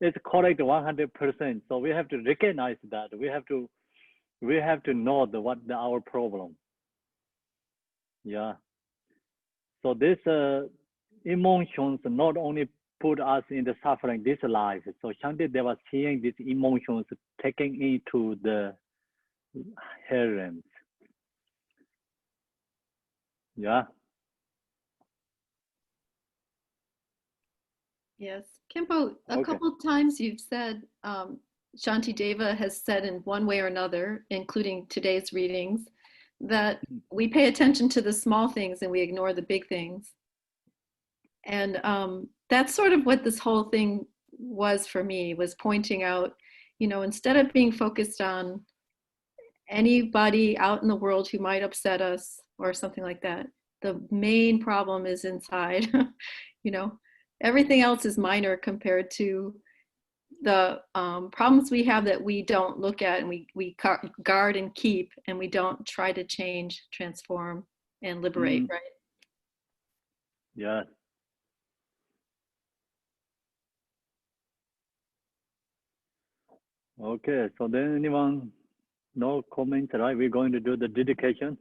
It's correct 100%. So we have to recognize that. We have to know what our problem. Yeah. So this emotions not only put us in the suffering this life. So Shantideva seeing these emotions taking into the realms. Yeah. Yes. Khenpo, a couple of times you've said, Shantideva has said in one way or another, including today's readings, that we pay attention to the small things and we ignore the big things. And that's sort of what this whole thing was for me, was pointing out, instead of being focused on anybody out in the world who might upset us or something like that, the main problem is inside. Everything else is minor compared to the problems we have that we don't look at and we guard and keep, and we don't try to change, transform, and liberate, right? Yeah. Okay, so then anyone, no comment, right? We're going to do the dedication.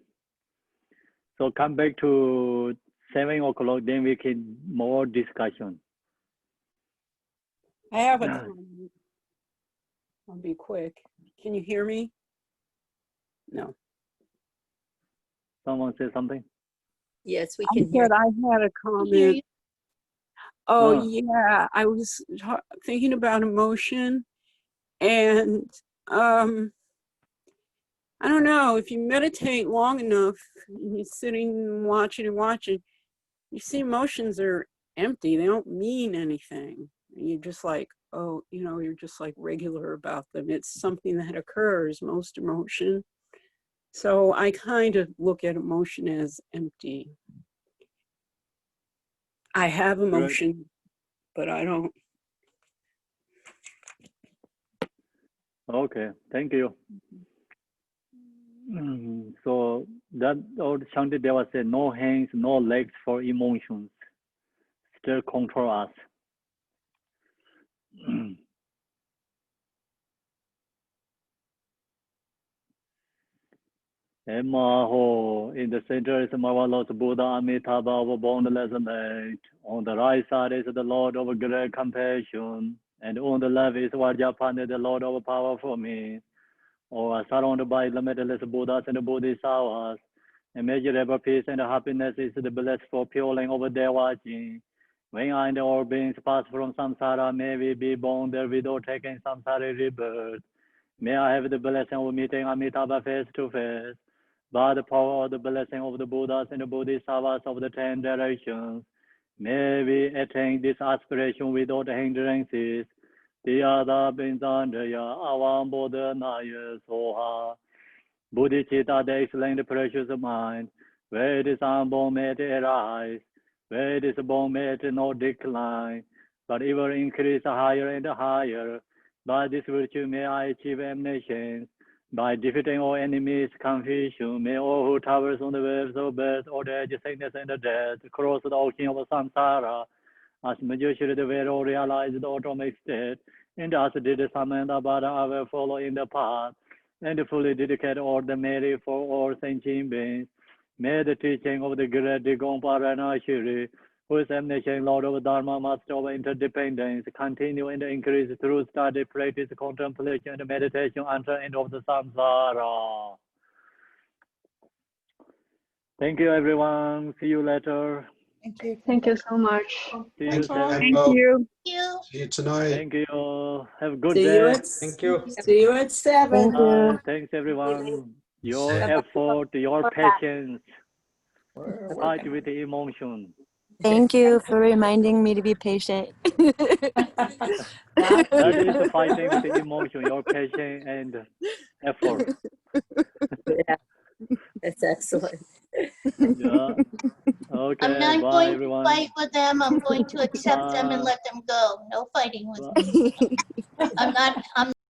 So come back to 7 o'clock, then we can more discussion. I have a comment. I'll be quick. Can you hear me? No. Someone say something? Yes, we I can hear. said I had a comment. Oh, yeah. I was thinking about emotion, and I don't know, if you meditate long enough, you're sitting and watching, you see emotions are empty. They don't mean anything. You're just like, oh, you're just like regular about them. It's something that occurs, most emotion. So I kind of look at emotion as empty. I have emotion, but I don't. Okay, thank you. So that old Shantideva said, no hands, no legs for emotions. Still control us. In the center is marvelous Buddha Amitabha of boundless light. On the right side is the Lord of great compassion. And on the left is Vajrapani, the Lord of power for me. Or surrounded by limitless Buddhas and Bodhisattvas. Immeasurable peace and happiness is the bliss for purling over their watching. When I and all beings pass from samsara, may we be born there without taking samsara rebirth. May I have the blessing of meeting Amitabha face to face. By the power of the blessing of the Buddhas and the Bodhisattvas of the 10 directions, may we attain this aspiration without hindrances. Tiyada Bindandaya Avam Bodhanaya Soha. Bodhicitta, the excellent precious mind, where it is unborn may it arise, where it is born may it not decline, but ever increase higher and higher. By this virtue may I achieve omniscience. By defeating all enemies, confusion, may all who towers on the waves of birth, old age, sickness, and death, cross the ocean of samsara, as majority the way all realize the atomic state, and as did Samantha Bada, I will follow in the path, and fully dedicate all the merit for all sentient beings. May the teaching of the great Digompa Ranashiri, who is omniscient Lord of Dharma, Master of interdependence, continue and increase through study, practice, contemplation, and meditation until the end of the samsara. Thank you, everyone. See you later. Thank you. Thank you so much. See you. Thank you. See you tonight. Thank you. Have a good See day. you at, Thank you. see you at 7. Thanks, everyone. Your effort, your patience, fight with the emotion. Thank you for reminding me to be patient. That is fighting with the emotion, your patience and effort. Yeah, that's excellent. Yeah. Okay, I'm not bye going everyone. to fight with them. I'm going to accept them and let them go. No fighting with me. I'm